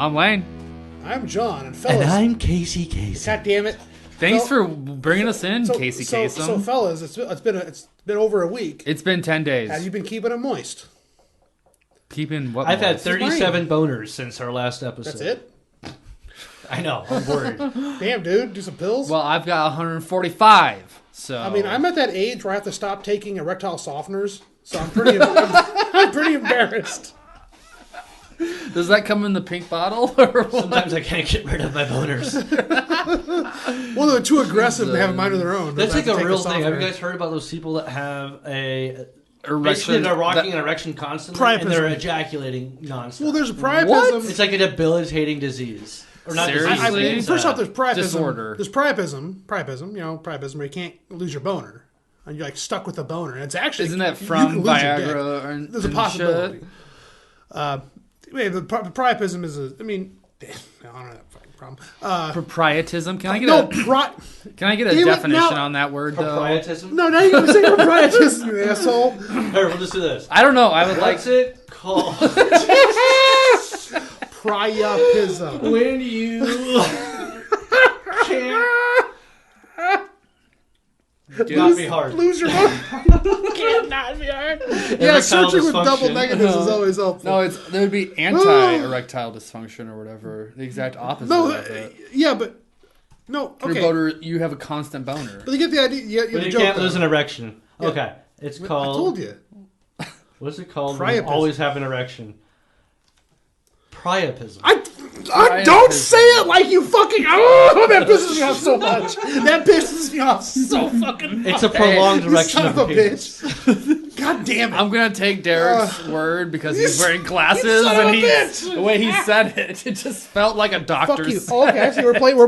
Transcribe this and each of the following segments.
I'm Lane. I'm John, and fellas. And I'm Casey. God damn it! Thanks for bringing us in, Casey Kasem. So, fellas, it's been over a week. It's been 10 days. Have you been keeping it moist? Keeping what? I've had moist? 37 boners since our last episode. That's it? I know. I'm worried. Damn, dude, do some pills. Well, I've got 145. So I mean, I'm at that age where I have to stop taking erectile softeners, so I'm pretty embarrassed. Does that come in the pink bottle? Or what? Sometimes I can't get rid of my boners. Well, they're too aggressive to have a mind of their own. That's They like have to a take real the thing. Have you softener. guys heard about those people that have Erection- basically they're rocking an erection constantly Priapism. and they're ejaculating nonstop? Well, there's a priapism. It's like a debilitating disease. Or not Seriously? disease. First off, there's priapism. disorder. There's priapism. You know, priapism where you can't lose your boner, and you're like stuck with a boner. And it's actually Isn't that you from can lose your dick. Viagra? Or, There's a possibility. The priapism is a. I mean, I don't know that fucking problem. Proprietism? Can I get Can I get a Damn it, definition no. on that word though? Proprietism? No, now you're gonna say proprietism, you asshole. Alright, we'll just do this. I don't know. I would like. What's it called? Priapism. When you can't not be hard. Lose your boner. Can't not be hard. Yeah, Erectile searching with dysfunction. double negatives is always helpful. No, there would be anti-erectile dysfunction or whatever. The exact opposite No, of it. yeah, but no. Your Okay, boner, you have a constant boner. but you get the idea. You get When the you joke. can't though. lose an erection. Yeah. Okay. It's I called... told you. What's it called when you Priapism. always have an erection? Priapism. I don't say it like you fucking. Oh, that pisses me off so much. That pisses me off so fucking. It's a prolonged You erection son of of the a penis. bitch. God damn it. I'm gonna take Derek's word because he's wearing you glasses son of and a bitch. the way he said it just felt like a Fuck doctor's. you. Oh, okay, so we're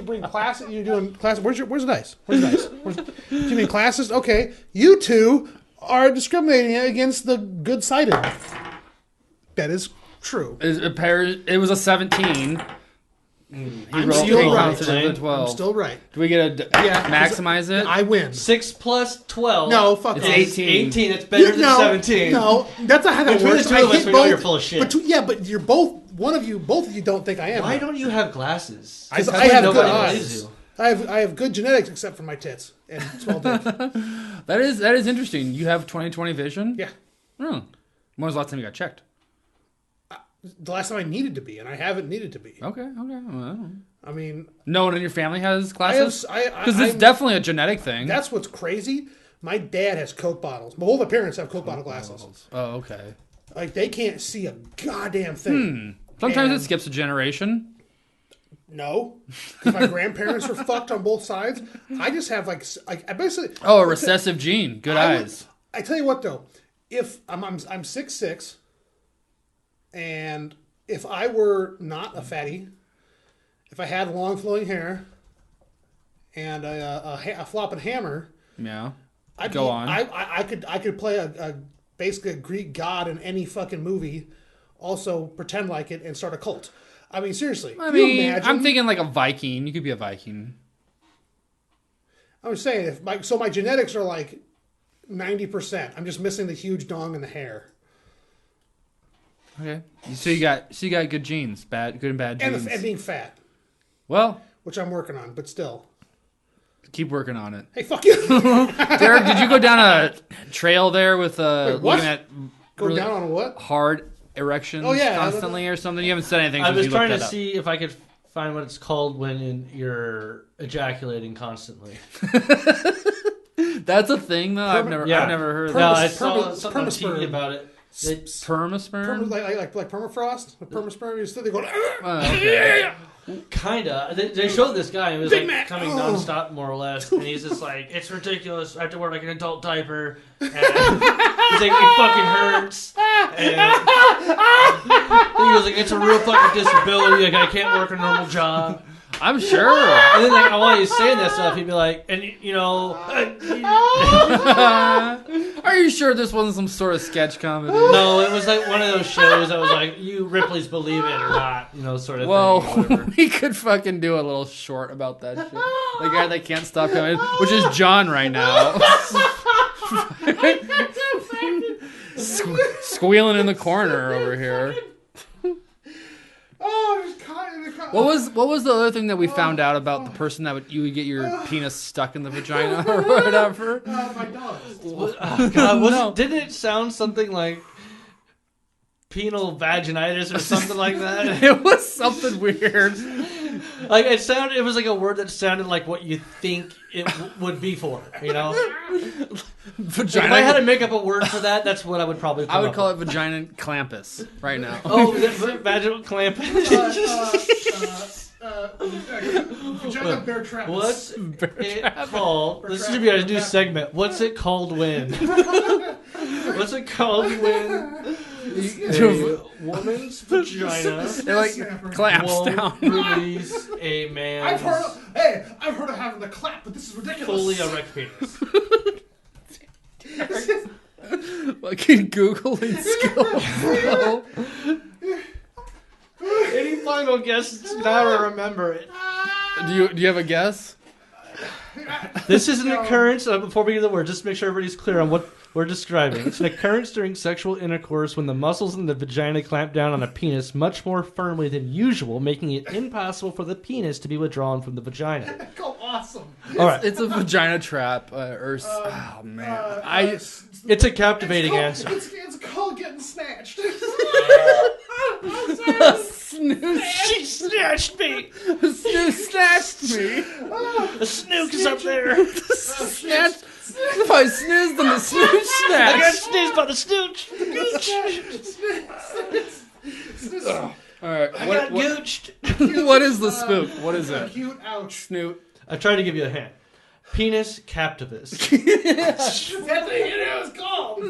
bringing classes. You're doing classes. Where's the dice? Where's the dice? Do you mean classes? Okay, you two are discriminating against the good-sighted. That is true. It was a 17. He I'm rolled still 8 right. pounds instead of I'm 12. still right. Do we get a maximize it? I win. 6 plus 12. No, fuck It's off. 18. 18. It's better than 17. No, that's not how that Between works. the two of us, we know you're full of shit. But you're both. Both of you don't think I am. Why don't you have glasses? Because I I have Nobody good believes eyes. you. I have good genetics except for my tits and small dick. That is interesting. You have 20/20 vision? Yeah. Oh. When was the last time you got checked? The last time I needed to be, and I haven't needed to be. Okay. Well, I mean, no one in your family has glasses? I Because it's definitely a genetic thing. that's what's crazy. My dad has Coke bottles. Both my parents have Coke bottle glasses. Oh, okay. Like they can't see a goddamn thing. Sometimes And- it skips a generation. No, because my grandparents are fucked on both sides. I just have like I basically. Oh, a recessive gene. Good eyes. I tell you what though, if I'm 6'6", and if I were not a fatty, if I had long flowing hair, and a flopping hammer, Yeah. I'd Go be, on. I could play basically a Greek god in any fucking movie, also pretend like it and start a cult. I mean, seriously. I can you mean, imagine? I'm thinking like a Viking. You could be a Viking. I'm saying if my genetics are like 90%. I'm just missing the huge dong and the hair. Okay. So you got good genes, good and bad genes. And being fat, Well, which I'm working on, but still. keep working on it. Hey, fuck you. Derek, did you go down a trail there with Wait, what? looking at Go really down on a what? hard erections Oh, yeah. constantly or something? You haven't said anything I since was you trying looked to that up. see if I could find what it's called when you're ejaculating constantly. That's a thing, though. I've never heard of No, that. I saw something on permasperm. TV about it. Permasperm? Like permafrost? With permasperm, you still they go. Okay. Kinda. They showed this guy who was Big like Mac. coming Oh. nonstop, more or less, and he's just like, "It's ridiculous. I have to wear like an adult diaper." And he's like, "It fucking hurts." And he was like, "It's a real fucking disability. Like I can't work a normal job." I'm sure. And then like while he's saying that stuff, he'd be like, "And you know." Are you sure this wasn't some sort of sketch comedy? No, it was like one of those shows that was like, you Ripley's Believe It or Not, you know, sort of thing. Well, Or whatever. we could fucking do a little short about that shit. The guy that can't stop coming, which is John right now. Squealing in the corner over here. Oh What was the other thing that we found out about the person that you would get your penis stuck in the vagina or whatever? My dog. Oh, God, didn't it sound something like penal vaginitis or something like that? It was something weird. Like it was like a word that sounded like what you think it would be for, you know? Vagina. If I had to make up a word for that, that's what I would probably I would call it vagina clampus right now. Oh, vaginal clamp. Vagina bear trap. What's it called? This should be a new segment. What's it called when? What's it called when a woman's vagina It like clamps won't down. release a man's I've heard of having the clap, but this is ridiculous. fully erect penis? Fucking Googling skills. Any final guesses? Now I remember it. Do you have a guess? This is an occurrence, before we get to the word, just to make sure everybody's clear on what we're describing. It's an occurrence during sexual intercourse when the muscles in the vagina clamp down on a penis much more firmly than usual, making it impossible for the penis to be withdrawn from the vagina. Oh, awesome. All right. It's a vagina trap. Oh, man. It's a captivating answer. It's called getting snatched. Snooze. She snatched me! Snooze snatched me. The snook is up there! Snatched. If I snoozed, then the snooze I got snatched. sneezed by the snooch! All right. I got gooched! What is the spook? What is it? Cute ouch. Snoot. I tried to give you a hint. Penis captivus. That's what it was called.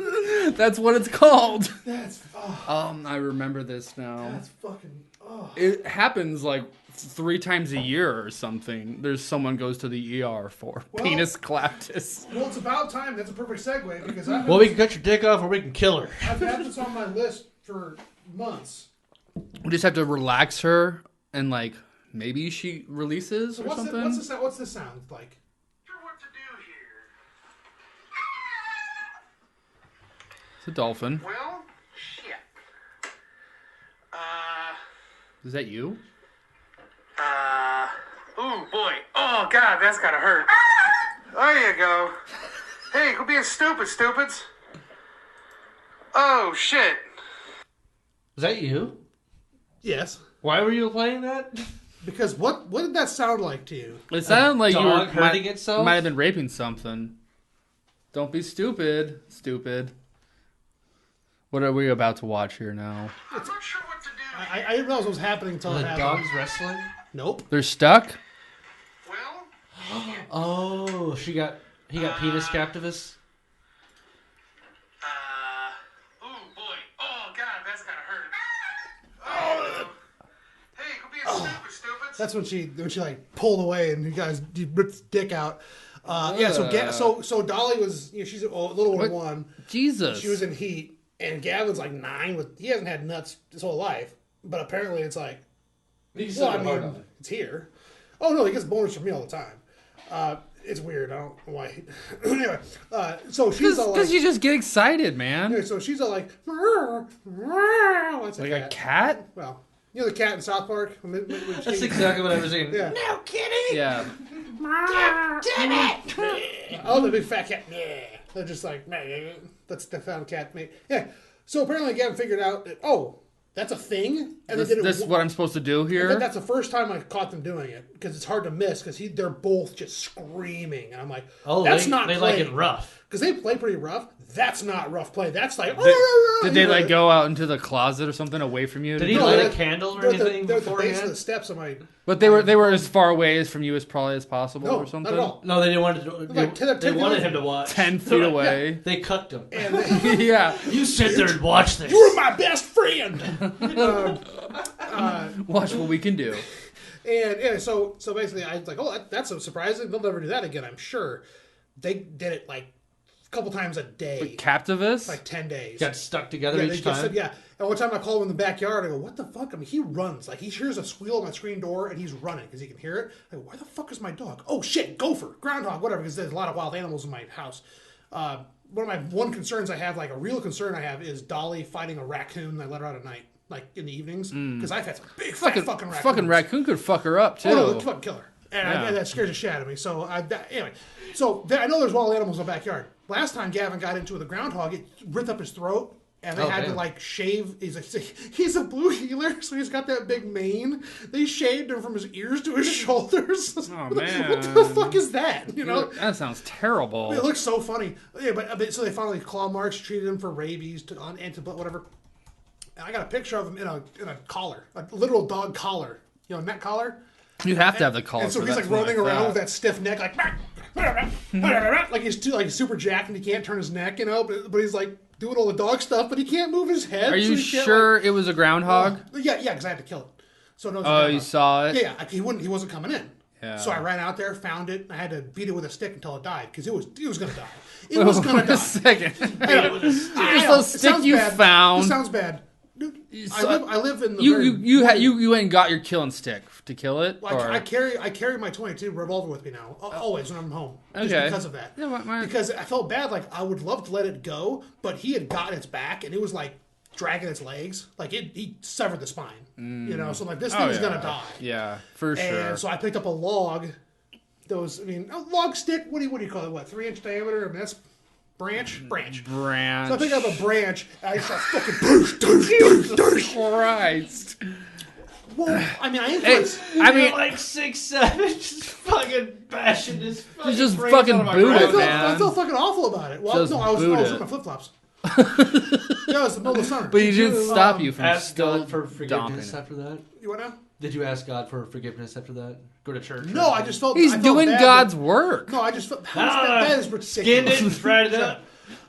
That's what it's called. That's I remember this now. that's fucking. Oh. It happens like 3 times a year or something. There's someone goes to the ER for penis claptus. Well, it's about time. That's a perfect segue because I've Well, we can cut your dick off or we can kill her. had this on my list for months. We just have to relax her and like maybe she releases So or something. what's this sound like? What to do here? It's a dolphin. Well, shit. Is that you? Ooh, boy. Oh, God, that's gotta hurt. There you go. Hey, quit being stupid, stupids. Oh, shit. Was that you? Yes. Why were you playing that? Because what did that sound like to you? It sounded like you dog were hurting itself? might have been raping something. Don't be stupid. Stupid. What are we about to watch here now? I'm not sure what to do. I didn't realize what was happening until it The happened. dog's wrestling? Nope. They're stuck? Well, Oh, he got penis captivus? ooh, boy. Oh, God, that's gotta hurt. Oh, hey, quit being stupid, stupids. That's when she like pulled away and he ripped his dick out. Yeah. So Dolly was she's a little over What? 1. Jesus. She was in heat, and Gavin's like 9. He hasn't had nuts his whole life, but apparently it's like, it's here. Oh no, he gets boners from me all the time. It's weird. I don't know why. Anyway, so she's all like, Because you just get excited, man. anyway, so she's all like, what's Like a cat? Well, you know the cat in South Park. That's exactly what I was saying. Yeah. No kidding! Yeah. Damn it! Oh, the big fat cat. Yeah. They're just like, that's the found cat mate. Yeah. So apparently Gavin figured out that, that's a thing. And This they did is what I'm supposed to do I think here? that's the first time I caught them doing it because it's hard to miss because they're both just screaming. And I'm like, Oh, that's they not like playing. it rough. Because they play pretty rough. That's not rough play. That's like, Did they like go out into the closet or something away from you? Did he No, light they're- a candle or they're at the- anything they're at the base of beforehand? the steps of my. But they were as far away from you as probably as possible No, or something? not at all. No, they didn't want to. Like, They 10 wanted feet him to watch. 10 feet They're like, away. They cucked him. And they, Yeah. You sit there and watch this. you're my best friend. Watch what we can do. And yeah, so basically, I was like, that's so surprising. They'll never do that again, I'm sure. They did it like a couple times a day, Captivus? like 10 days. Got stuck together Yeah, each they just time. said, yeah. And one time I called him in the backyard. I go, what the fuck? I mean, he runs. Like, he hears a squeal on my screen door, and he's running because he can hear it. I go, where the fuck is my dog? Oh, shit, gopher, groundhog, whatever, because there's a lot of wild animals in my house. One concerns I have, like a real concern I have, is Dolly fighting a raccoon. I let her out at night. like in the evenings, because I've had some big fucking fucking raccoons. Fucking raccoon could fuck her up too. Oh, no, fucking kill her. And Yeah. that scares the shit out of me. So, anyway. So, I know there's wild animals in the backyard. Last time Gavin got into it with a groundhog, it ripped up his throat. And they had to, like, shave. He's a blue heeler, so he's got that big mane. They shaved him from his ears to his shoulders. Oh, man. What the fuck is that? You know? That sounds terrible. It looks so funny. Yeah, but so they found, like, claw marks, treated him for rabies, whatever. And I got a picture of him in a collar. A literal dog collar. You know, neck collar. You have to have the collar. And so for he's that like to be running around that. with that stiff neck, like like he's super jacked and he can't turn his neck, you know. But he's like doing all the dog stuff, but he can't move his head. Are you sure it was a groundhog? Yeah, because I had to kill it. So no. Oh, you saw it? Yeah, he wasn't coming in. Yeah. So I ran out there, found it, and I had to beat it with a stick until it died because it was gonna die. It was gonna Wait die. a second. Beat it with a stick. Just know, a it stick sounds you bad. found. It sounds bad. Dude, I live in the You went and got your killing stick to kill it? Well, or? I carry my .22 revolver with me now, always when I'm home. Just Okay. because of that. Yeah, because I felt bad. Like I would love to let it go, but he had gotten its back and it was like dragging its legs. Like he severed the spine. You know, so I'm like this thing's gonna die. Yeah, for sure. And so I picked up a log. A log stick. What do you call it? What 3-inch diameter? I mean, that's branch. So I picked up a branch. And I start fucking Jesus Christ. Well, I mean, You're like 6'7", just fucking bashing this fucking just brains fucking out of my boot brain. it, man. I felt fucking awful about it. Well, Just no, I was boot in it. my flip flops. Yeah, it was the middle of summer. But you didn't stop you from Ask still God for dumping forgiveness it. after that? You what now? Did you ask God for forgiveness after that? Go to church? No, I just felt He's I felt doing bad God's that- work. No, I just felt that is ridiculous. Skinned it and fried it up.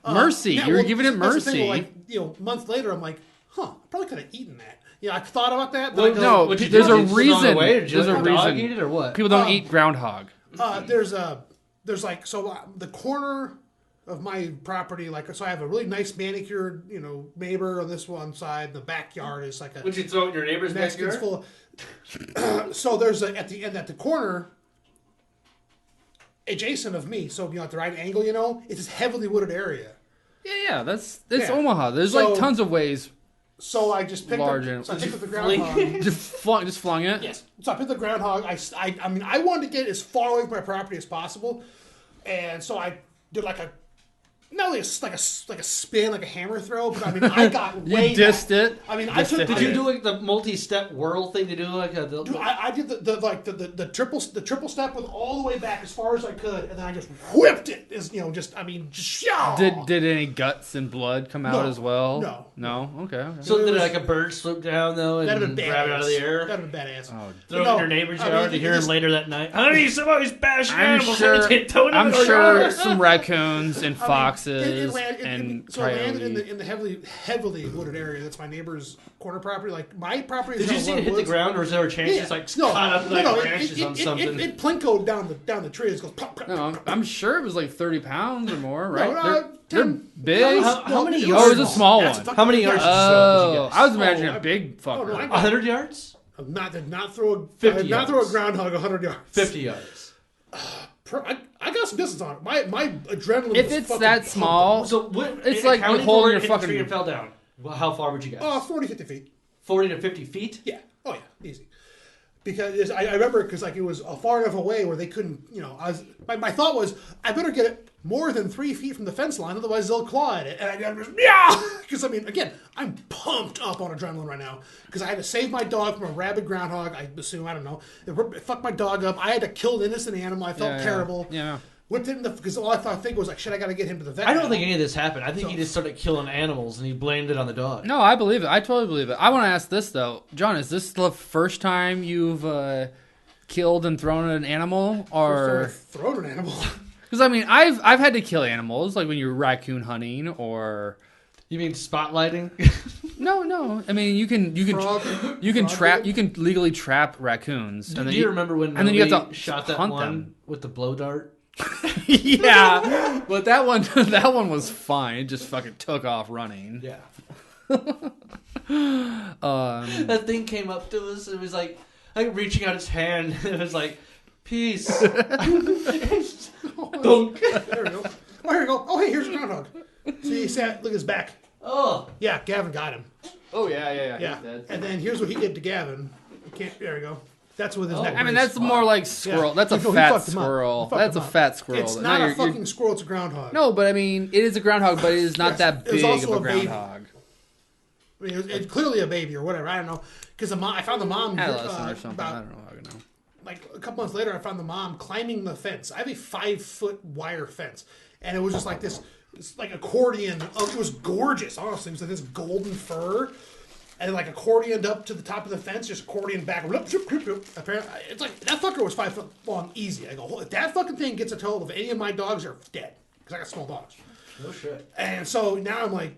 Mercy. Yeah, You're well, giving it that's the thing, mercy. like months later, I'm like, I probably could have eaten that. Yeah, I thought about that. Well, But I no, go, What'd you there's do? a Did you put it on reason. the way, or did you There's let a the dog reason. eat it, or what? People don't eat groundhog. there's like the corner of my property, like so I have a really nice manicured, neighbor on this one side. The backyard is like a Would you throw it in your neighbor's Mexicans backyard? full of. So there's at the corner, adjacent of me. So at the right angle, it's this heavily wooded area. Yeah, that's Yeah. Omaha. There's So- like tons of ways. So I just picked Large up. So I animal. picked up the groundhog. Just flung it. Yes. So I picked the groundhog. I mean, I wanted to get as far away from my property as possible, and so I did like a not really like a spin, like a hammer throw, but I mean, I got You way dissed back. it. I mean, I Dissed took. it. Did you do like the multi-step whirl thing to do like a? Dude, I did the triple step with all the way back as far as I could, and then I just whipped it. Did any guts and blood come out No. as well? No. No. Okay. So It did was- like a bird swoop down though and That'd have been grab badass. it out of the air? That'd have been badass. Oh, Throw it No, in your neighbor's I mean, yard to it hear him just- later that night. Honey, somebody's bashing I'm animals. sure. Throwing them I'm in the sure yard. some raccoons and I mean, foxes it and landed coyotes. in the heavily wooded area. That's my neighbor's corner property. Like my property. Did you see it hit the ground, or is there a chance it's like caught up like branches on something? It plinkoed down the trees. It goes plop, plop, No, plop, I'm sure it was like 30 pounds or more, right? No, they're 10. big. How many it yards? Oh, it was a small That's one. fucking How many big. yards? Oh, Did you I was imagining Oh, a big fucker. no, I- 100 yards? Did not throw a 50 did not throw a yards. groundhog 100 yards. 50 yards. I got some distance on it. My adrenaline. If was it's fucking that pumping. small, So what, It's like accounting holding for your it hit the fucking- tree and fell down. Well, how far would you guess? 40, 50 feet. 40 to 50 feet? Yeah. Oh yeah, easy. Because I remember because like it was far enough away where they couldn't. My thought was I better get it more than 3 feet from the fence line, otherwise they'll claw at it. And I just because I mean again I'm pumped up on adrenaline right now because I had to save my dog from a rabid groundhog. I assume I don't know. It fucked my dog up. I had to kill an innocent animal. I felt terrible. Yeah. Whipped it in because all I think was like shit. I got to get him to the vet. I don't now. think any of this happened. I think he just started killing animals and he blamed it on the dog. No, I believe it. I totally believe it. I want to ask this though, John. Is this the first time you've killed and thrown an animal, or thrown an animal. because I mean I've had to kill animals like when you're raccoon hunting or You mean spotlighting? no. I mean you can Frog- trap frog- you can legally trap raccoons. Do you remember when and then you have Moby to shot that hunt one them. with the blow dart? Yeah, but that one was fine. It just fucking took off running. Yeah. Um, That thing came up to us. It was like reaching out its hand. It was like, peace. Dunk. There we go. Oh, here we go. Oh, hey, here's a groundhog. See, look at his back. Oh. Yeah, Gavin got him. Oh yeah. Yeah. He's dead. And then here's what he did to Gavin. There we go. That's with his neck. I mean, brace. that's more like squirrel. Yeah. That's a No, he fat fucked him up. squirrel. He fucked That's a him up. fat squirrel. It's No, not a you're- fucking squirrel. It's a groundhog. No, but I mean, it is a groundhog, but it is not Yes, that it was big of also a a baby. groundhog. I mean, it's clearly a baby or whatever. I don't know. Because I found the mom Adolescent or something. about I don't know. I don't know. like a couple months later. I found the mom climbing the fence. I have a 5-foot wire fence, and it was just like this like accordion. Oh, it was gorgeous. Honestly, it was like this golden fur. And like accordioned up to the top of the fence, just accordion back. Apparently, it's like that fucker was 5 foot long, easy. I go, if that fucking thing gets a hold of any of my dogs, they're dead because I got small dogs. No shit. And so now I'm like,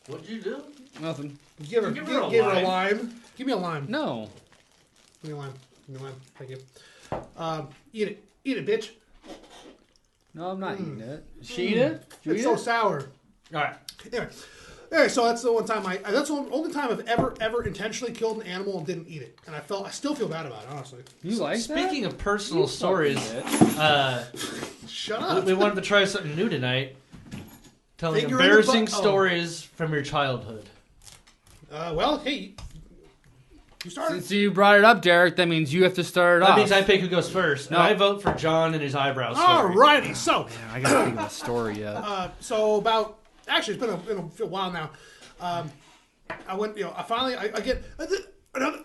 What'd you do? Nothing. give her a lime. Give me a lime. No. Give me a lime. Give me a lime. Thank you. Eat it, bitch. No, I'm not eating it. Did she eat it? Did you It's eat so it? sour. All right. Anyway, so that's the one time that's the only time I've ever intentionally killed an animal and didn't eat it, and I still feel bad about it, honestly. You like that? Speaking of personal stories, Shut up. we wanted to try something new tonight. Telling Finger in the embarrassing butt- stories from your childhood. Well, hey, you started. So you brought it up, Derek. That means you have to start it That off. means I pick who goes first. No. And I vote for John and his eyebrows. story. Alrighty, so Man, I gotta think of a story yet. so about actually it's been a while now. I went, I get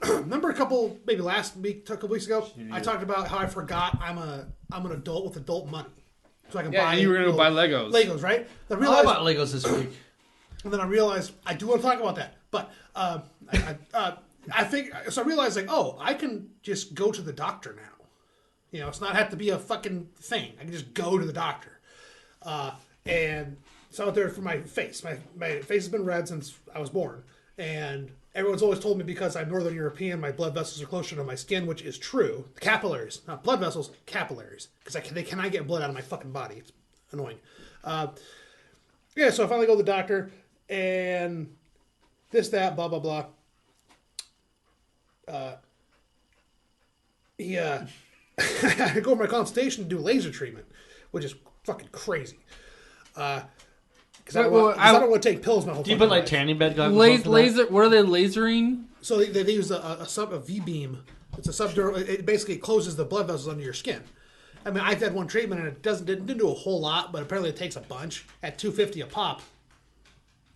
remember a couple maybe last week, a couple weeks ago, I talked about how I forgot I'm an adult with adult money, so I can buy. And you were gonna go buy Legos. Legos, right? I I realized, bought Legos this week. and then I realized I do want to talk about that, but I think so. I realized like, oh, I can just go to the doctor now. You know, it's not have to be a fucking thing. I can just go to the doctor, and so out there for my face. My face has been red since I was born, and everyone's always told me because I'm Northern European, my blood vessels are closer to my skin, which is true. Capillaries, not blood vessels, capillaries, because they cannot get blood out of my fucking body. It's annoying. Yeah, so I finally go to the doctor, and this, that, blah, blah, blah. I go for my consultation to do laser treatment, which is fucking crazy. Because I don't want to take pills my whole Do you fucking put like life. tanning bed goggles? Laser. What are they lasering? So they use a V-beam. It's a subdural. It basically closes the blood vessels under your skin. I mean, I've had one treatment and it didn't do a whole lot, but apparently it takes a bunch at $250 a pop.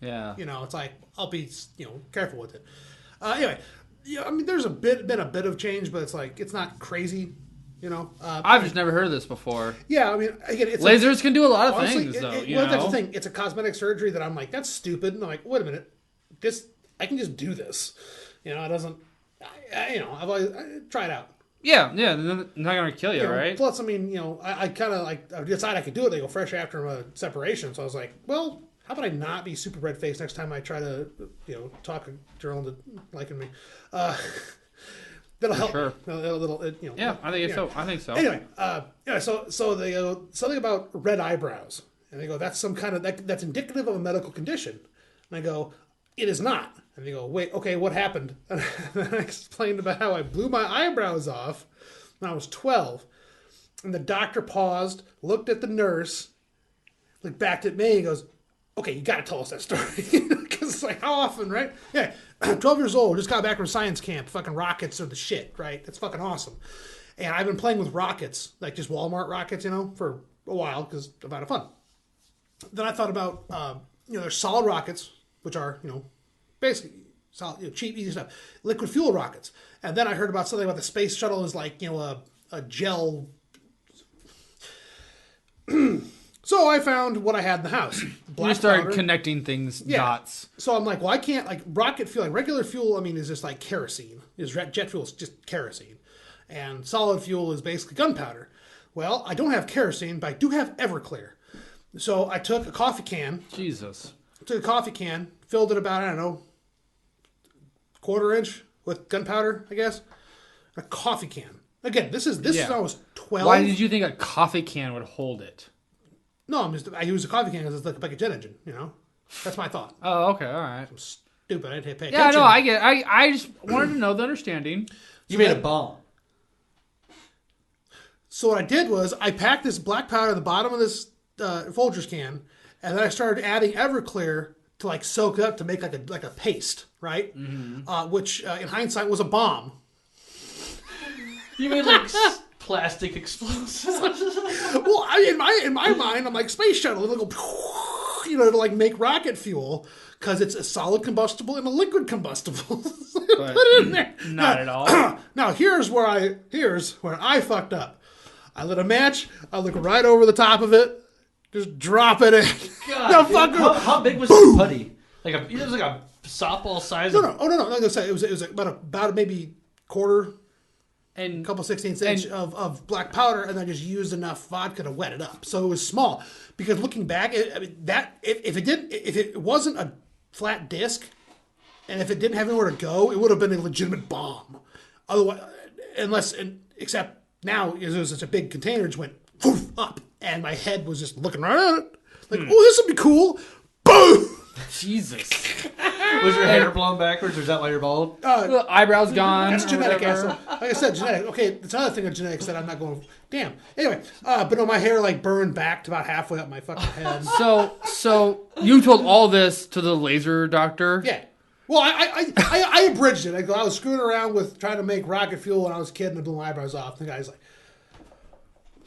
Yeah. You know, it's like I'll be careful with it. Anyway, yeah, I mean, there's been a bit of change, but it's like it's not crazy. You know, I've just never heard of this before. yeah. I mean, again, it's Lasers can do a lot of honestly, things, though. well, that's the thing. It's a cosmetic surgery that I'm like, that's stupid. And I'm like, wait a minute, I can just do this. You know, it doesn't. I've always try it out. Yeah. They're not gonna kill you, You know, right? Plus, I mean, I kind of like I decided I could do it. They go fresh after a separation, so I was like, well, how about I not be super red faced next time I try to talk a girl into liking me. That'll help. Sure. Yeah, I think so. I think so. Anyway, so they go something about red eyebrows, and they go, that's some kind of that's indicative of a medical condition. And I go, it is not. And they go, wait, okay, what happened? And then I explained about how I blew my eyebrows off when I was 12, and the doctor paused, looked at the nurse, looked back at me, and goes, okay, you got to tell us that story. Because it's like, how often, right? Yeah, 12 years old, just got back from science camp. Fucking rockets are the shit, right? That's fucking awesome. And I've been playing with rockets, like just Walmart rockets, for a while because I'm out of fun. Then I thought about, there's solid rockets, which are, basically solid, cheap, easy stuff. Liquid fuel rockets. And then I heard about something about the space shuttle is like, a gel. So I found what I had in the house. You started powder. connecting dots. So I'm like, well, I can't, like, rocket fuel, like, regular fuel, I mean, is just like kerosene. Jet fuel is just kerosene. And solid fuel is basically gunpowder. Well, I don't have kerosene, but I do have Everclear. So I took a coffee can. Jesus. Took a coffee can, filled it about, I don't know, 1/4 inch with gunpowder, I guess. A coffee can. Again, this is when I was 12. Why did you think a coffee can would hold it? No, I use a coffee can because it's like a jet engine, That's my thought. Oh, okay, all right. I'm stupid. I didn't pay attention. Yeah, no, I get it. I just wanted to know the understanding. You made a bomb. So what I did was I packed this black powder at the bottom of this Folgers can, and then I started adding Everclear to like soak up to make like a paste, right? Which in hindsight was a bomb. You mean like plastic explosives? Well, in my mind, I'm like space shuttle. It'll go, to like make rocket fuel because it's a solid combustible and a liquid combustible. Put it in there. Not at all. Now here's where I fucked up. I lit a match. I look right over the top of it. Just drop it in. God, how big was the putty? It was like a softball size. No. Like I said, it was about maybe quarter. And A couple 16th inch of black powder, and then just used enough vodka to wet it up. So it was small. Because looking back, if it wasn't a flat disc, and if it didn't have anywhere to go, it would have been a legitimate bomb. Otherwise, except now it was such a big container, it just went poof, up, and my head was just looking right at it, like, oh, this would be cool. Boom. Jesus. Was your hair blown backwards, or is that why you're bald? Eyebrows gone. That's genetic. Like I said, genetic. Okay, it's another thing of genetics that I'm not going. Damn. Anyway, but no, my hair like burned back to about halfway up my fucking head. So you told all this to the laser doctor? Yeah. Well, I abridged it. I was screwing around with trying to make rocket fuel when I was a kid, and I blew my eyebrows off. The guy's like,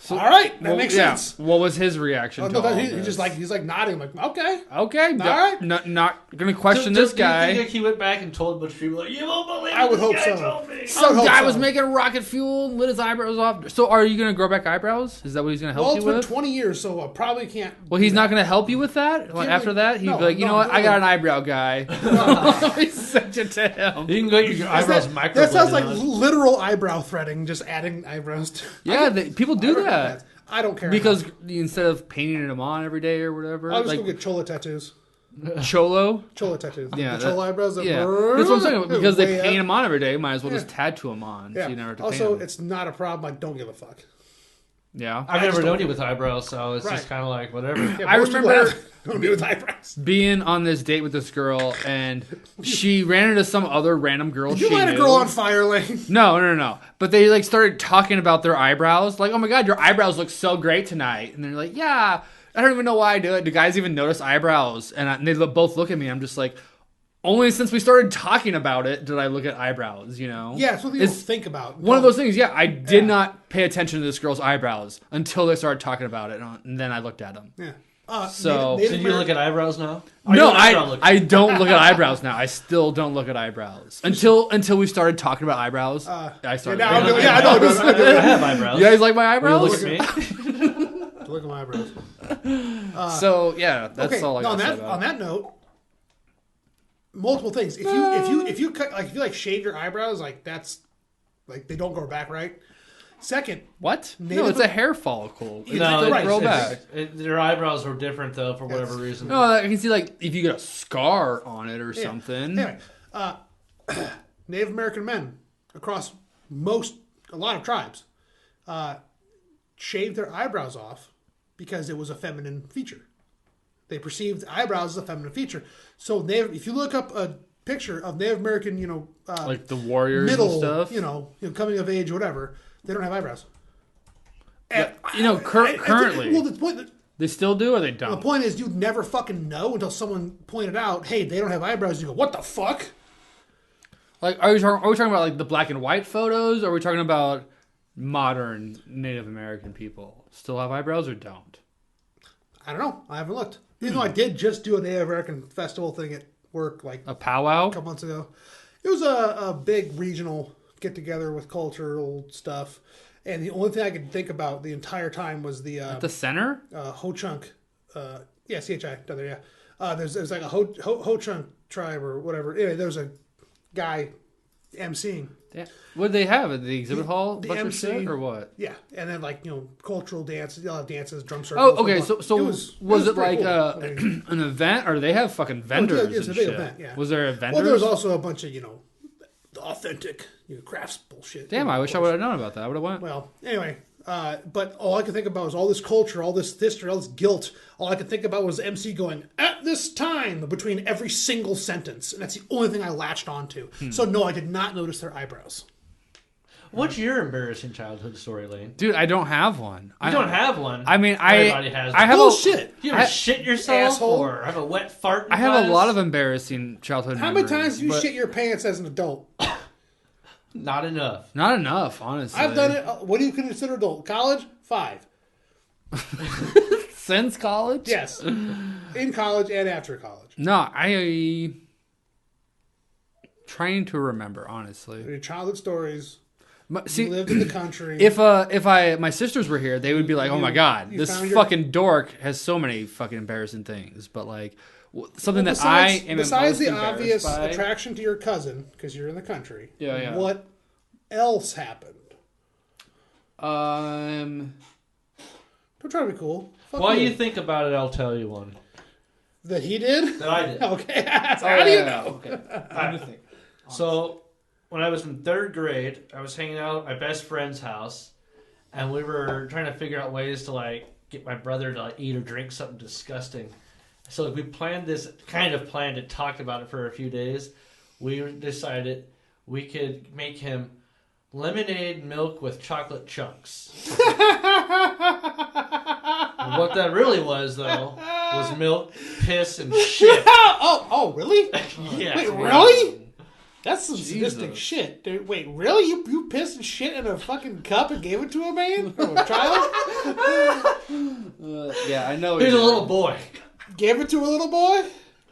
all right, that makes sense. What was his reaction to all he's this? just like, he's like nodding. I'm like, okay. All right. Not gonna question this guy. Do you think he went back and told a bunch of people, like, you won't believe I would this hope guy so. told me. Some guy was making rocket fuel, lit his eyebrows off. So are you gonna grow back eyebrows? Is that what he's gonna help Well, you it's been with? 20 years, so I probably can't. Well, he's not gonna help you with that. Like, after that, he'd be like, you know what? I got an eyebrow guy. Send it to him. You can go your eyebrows microbladed. That sounds like literal eyebrow threading, just adding eyebrows to. Yeah, people do that. I don't care. Because instead of painting them on every day or whatever, I'll just go get chola tattoos. Cholo. Chola tattoos. Yeah, the chola eyebrows. Yeah, that's what I'm saying. Because they paint up. them on every day, might as well just tattoo them on. Yeah. So you never have to Also, paint them. it's not a problem. I don't give a fuck. Yeah. I've never known you with eyebrows, so it's just kind of like whatever. Yeah, I remember me with eyebrows. being on this date with this girl, and she ran into some other random girl. Did you she light a knew. girl on fire, Lane? No. But they like started talking about their eyebrows. Like, oh my god, your eyebrows look so great tonight. And they're like, yeah. I don't even know why I do it. Do guys even notice eyebrows? And they both look at me. I'm just like, only since we started talking about it did I look at eyebrows, you know? Yeah, it's what you think about. One of those things, yeah. I did not pay attention to this girl's eyebrows until they started talking about it, and then I looked at them. Yeah. So Did you look at eyebrows now? no, I don't look at eyebrows now. I still don't look at eyebrows until we started talking about eyebrows. I started. Yeah, I know. I have eyebrows. You guys like my Will you eyebrows? look at me? Look at my eyebrows. So yeah, that's all I got to say about on it. that note, multiple things. If you cut, like, if you like shave your eyebrows, like, that's like they don't grow back right. Second, What? No, it's a hair follicle. It's No, like grow back. Their eyebrows were different though for whatever reason. No, I can see like if you get a scar on it or something. Anyway, Native American men across a lot of tribes shaved their eyebrows off because it was a feminine feature. They perceived eyebrows as a feminine feature. So if you look up a picture of Native American, Like the warriors middle, and stuff. coming of age, whatever, they don't have eyebrows. And, currently. well, the point. They still do or they The don't? point is, you'd never fucking know until someone pointed out, "Hey, they don't have eyebrows." You go, "What the fuck?" Like, are we talking about like the black and white photos, or are we talking about modern Native American people still have eyebrows or don't? I don't know. I haven't looked. Even though I did just do a Native American festival thing at work like A powwow? a couple months ago. It was a big regional get together with cultural stuff, and the only thing I could think about the entire time was the At the center? Ho Chunk, CHI down there. Yeah, there's like a Ho Chunk tribe or whatever. Anyway, there was a guy emceeing. Yeah. What did they have at the exhibit hall? The Bunch of MC shit or what? Yeah, and then like cultural dances, dances, drum circles. Oh, okay. So was it like pretty cool. I mean, an event, or they have fucking vendors? it's a and big shit? event, yeah. Was there a vendor? well, there was also a bunch of the authentic crafts bullshit. Damn, I wish I would have known about that. I would have went. Well, anyway, but all I could think about was all this culture, all this history, all this guilt. All I could think about was MC going, "At this time," between every single sentence. And that's the only thing I latched onto. So, no, I did not notice their eyebrows. What's your embarrassing childhood story, Lane? Dude, I don't have one. You don't have one. I mean, Everybody has I one. have Bullshit. You ever shit yourself asshole. or have a wet fart? I have a lot of embarrassing childhood How many memories, times do you but shit your pants as an adult? Not enough. Not enough, honestly. I've done it. What do you consider adult? College? 5. Since college? Yes. In college and after college. No, I trying to remember, honestly. Your childhood stories. See, You lived in the country. if my sisters were here, they would be like, "Oh my god, you this found your- fucking dork has so many fucking embarrassing things." But like something that I am besides most the embarrassed obvious by- attraction to your cousin because you're in the country. Yeah. What else happened? Um, Don't try to be cool. Fuck While you think about it, I'll tell you one. that he did? That I did. Okay. How do you know? Okay. Time to think. So, when I was in 3rd grade, I was hanging out at my best friend's house, and we were trying to figure out ways to like get my brother to like, eat or drink something disgusting. So we planned it, talked about it for a few days. We decided we could make him lemonade milk with chocolate chunks. What that really was, though, was milk, piss, and shit. Oh, really? Yeah. Wait, really? That's some Jesus. sadistic shit, dude. Wait, really? You pissed and shit in a fucking cup and gave it to a man? Or a child? Yeah, I know. Here's a little boy. Gave it to a little boy?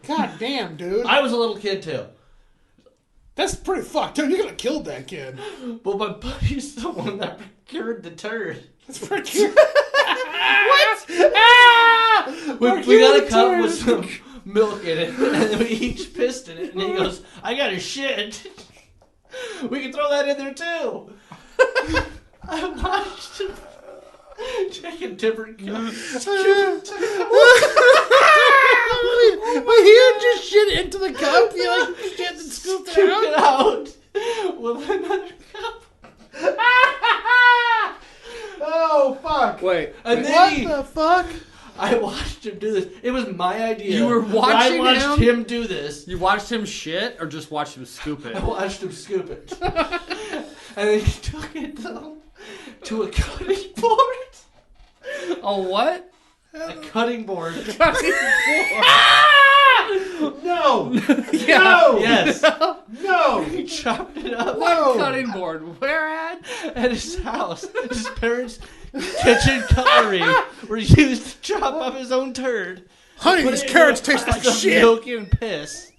God damn, dude. I was a little kid, too. That's pretty fucked up. You could have killed that kid. But my buddy's the one that procured the turd. That's pretty cute. What? Ah! We got a cup with some milk in it, and then we each pissed in it, and he goes, I got a shit. We can throw that in there, too. I watched him take a different cup. But he just shit into the cup. You like shit and scooped it Took out. it out with another cup. Oh fuck! Wait, And then What he, the fuck? I watched him do this. It was my idea. You were But watching I watched him? him do this. you watched him shit or just watched him scoop it? I watched him scoop it. And then he took it to a cutting board. A what? A cutting board. No! Yeah. No! Yes. No! He chopped it up No! Cutting board. Where at? at his house. His parents' kitchen cutlery were used to chop up his own turd. Honey, Put these it in carrots a taste like glass of shit. Milk and piss.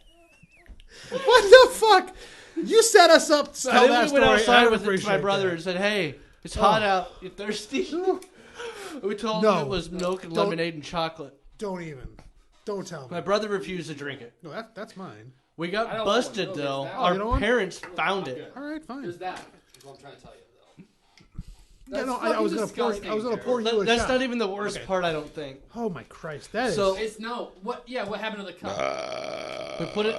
What the fuck? You set us up to So tell then that we story. went I outside don't with it to my appreciate brother that. and said, "Hey, it's hot out. You thirsty?" We told No. him it was milk and Don't- lemonade and chocolate. Don't even. Don't tell My me. brother refused to drink it. No, that's mine. We I got don't busted know. though. Is that- Our you don't want- parents found it. All right, fine. There's that. Is what I'm trying to tell you, though. Yeah, no, I was gonna pour. I was gonna pour you a That's shot. not even the worst Okay. part, I don't think. Oh my Christ, that is. So- It's no. What? Yeah. What happened to the cup? We put it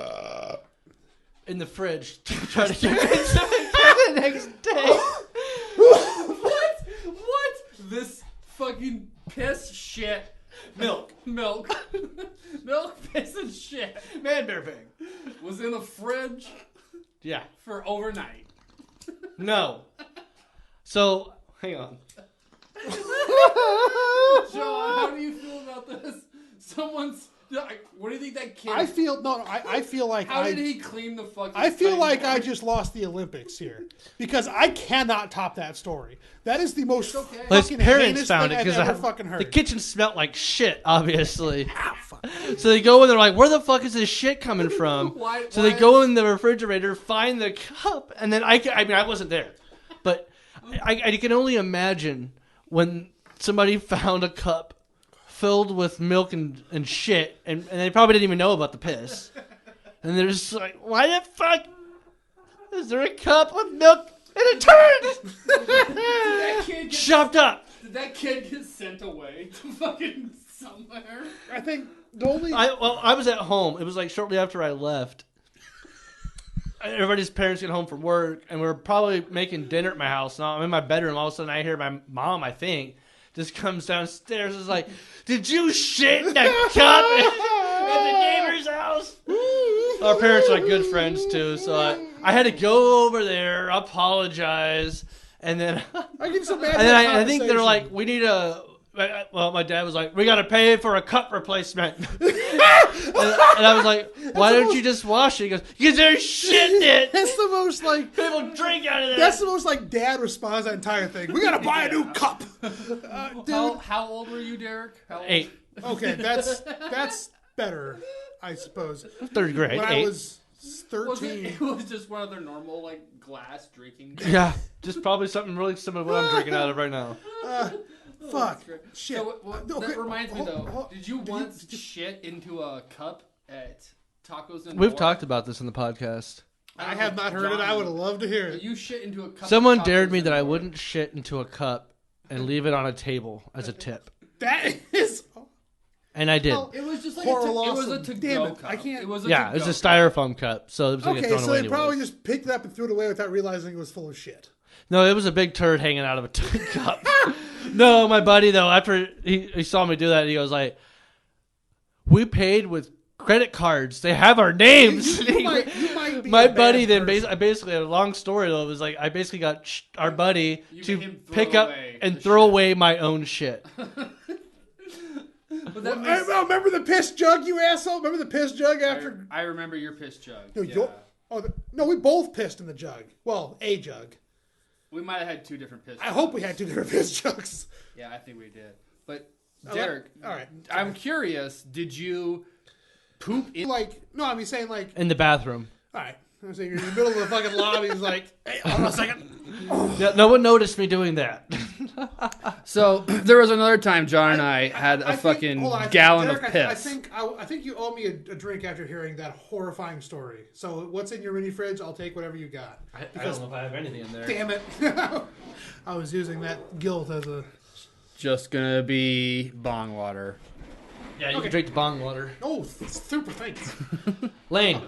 in the fridge to try to get it the next day. What? What? This fucking piss shit. Milk. Milk. Milk, piss, and shit Man bear bang. was in the fridge Yeah. for overnight. No. So, hang on. John, how do you feel about this? Someone's. What do you think that kid? I feel no. I feel like how did he clean the fucking? I feel cutting like I board? just lost the Olympics here because I cannot top that story. That is the most okay. Well, his fucking parents heinous found thing it I've because ever fucking heard. the kitchen smelled like shit, obviously. So they go in, they're like, where the fuck is this shit coming from? Why- so why they go is- in the refrigerator, find the cup, and then I mean, I wasn't there. But I can only imagine when somebody found a cup filled with milk and shit, and they probably didn't even know about the piss. And they're just like, why the fuck is there a cup with milk and a turd? That kid get, Chopped up. did that kid get sent away to fucking somewhere? I think the only I was at home. It was like shortly after I left. Everybody's parents get home from work, and we're probably making dinner at my house. Now I'm in my bedroom. All of a sudden, I hear my mom, I think, just comes downstairs and is like, "Did you shit in that cup at the neighbor's house?" Our parents are like good friends too, so I had to go over there, apologize, and then I get so mad. and then I think they're like, we need a. Well, my dad was like, we got to pay for a cup replacement. and I was like, why don't you just wash it? He goes, because there's shit in it. That's the most like People drink out of there. That's the most like dad response to that entire thing. We gotta buy a new cup, dude. How old were you, Derek? How old? 8. Okay, that's better, I suppose. 3rd grade. When 8. I was 13. It was just one of their normal like glass drinking. Yeah, just probably something really similar to what I'm drinking out of right now. Fuck. Shit. So, that reminds me though. Did you once you- shit into a cup at Tacos and We've More? talked about this in the podcast. I have not heard it. I would have loved to hear it. You shit into a cup. Someone of dared Tacos me and that I More. wouldn't shit into a cup and leave it on a table as a tip. That is. And I did. It was just like Horror it was a awesome. to-go Damn it, cup. I can't- It was a Yeah, it was to-go a styrofoam cup, so it was going to get Okay, thrown so away they probably anyways. just picked it up and threw it away without realizing it was full of shit. No, it was a big turd hanging out of a cup. No, my buddy, though, after he saw me do that, he goes like, we paid with credit cards. They have our names. You might be My a bad buddy then person. I basically, a long story though, was like I basically got our buddy You to made him throw pick up away and the throw shit. away my own shit. But that Hey, makes, well, remember the piss jug, you asshole? Remember the piss jug after? I remember your piss jug. No, Yeah. no, we both pissed in the jug. Well, a jug. We might have had 2 different piss. I hope we had 2 different piss jugs. Yeah, I think we did. But Derek, all right. I'm curious. Did you poop in? Like, no, I mean saying like, In the bathroom. all right. I'm saying you're in the middle of the fucking lobby. He's like, hey, hold on a second. No one noticed me doing that. So there was another time John and I had a I think- fucking hold on, gallon Derek, of piss. I think you owe me a drink after hearing that horrifying story. So what's in your mini fridge? I'll take whatever you got. I don't know if I have anything in there. Damn it! I was using that guilt as a. Just gonna be bong water. Yeah, you can drink the bong water. Oh, super thanks. Lane,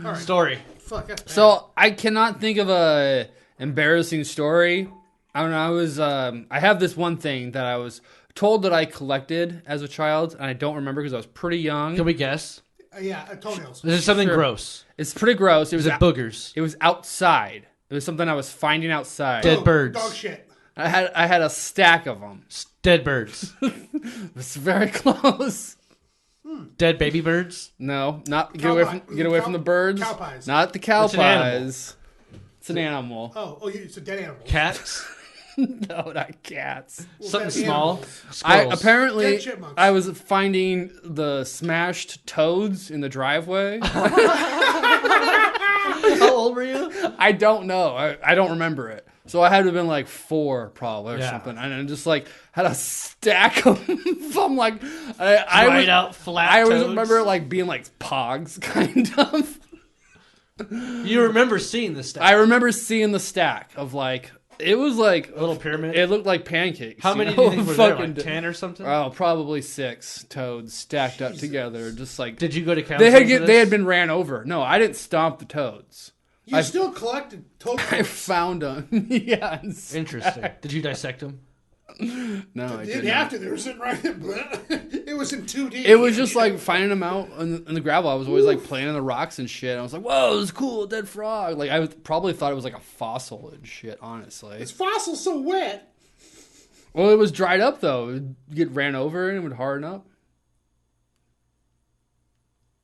All right. story. Fuck. That's bad. So I cannot think of a embarrassing story. I don't know. I have this one thing that I was told that I collected as a child, and I don't remember because I was pretty young. Can we guess? Yeah, toenails. This is something Sure. gross. It's pretty gross. It was Is it boogers? It was outside. It was something I was finding outside. Dead birds. Dog shit. I had a stack of them. Dead birds. It was very close. Dead baby birds. No, not get Cow away pie. from the birds. Cow pies. Not the cow It's an animal. pies. It's an animal. Oh, it's a dead animal. Cats. No, not cats. Well, Something dead small. animals. Squirrels. Apparently Dead chipmunks. I was finding the smashed toads in the driveway. How old were you? I don't know. I don't remember it. So I had to have been like 4 probably or Yeah. something. And I just like had a stack of them. I'm like, I Dried was, out flat I always toads. remember it like being like pogs kind of. You remember seeing this stuff? I remember seeing the stack of like, it was like, A little pyramid. it looked like pancakes. How many know? do you think were there? Fucking Like 10 or something? Oh, probably 6 toads stacked up together. Just like, Did you go to counseling they had been ran over. No, I didn't stomp the toads. You still collected I toenails. found them. Yeah. Interesting. Did you dissect them? No, I You didn't. didn't have to. They were sitting right there. It was in 2D. It was just like finding them out in the gravel. I was always like playing in the rocks and shit. I was like, "Whoa, this is cool, dead frog!" Like probably thought it was like a fossil and shit. Honestly, It's fossil so wet. well, it was dried up though. It would get ran over and it would harden up.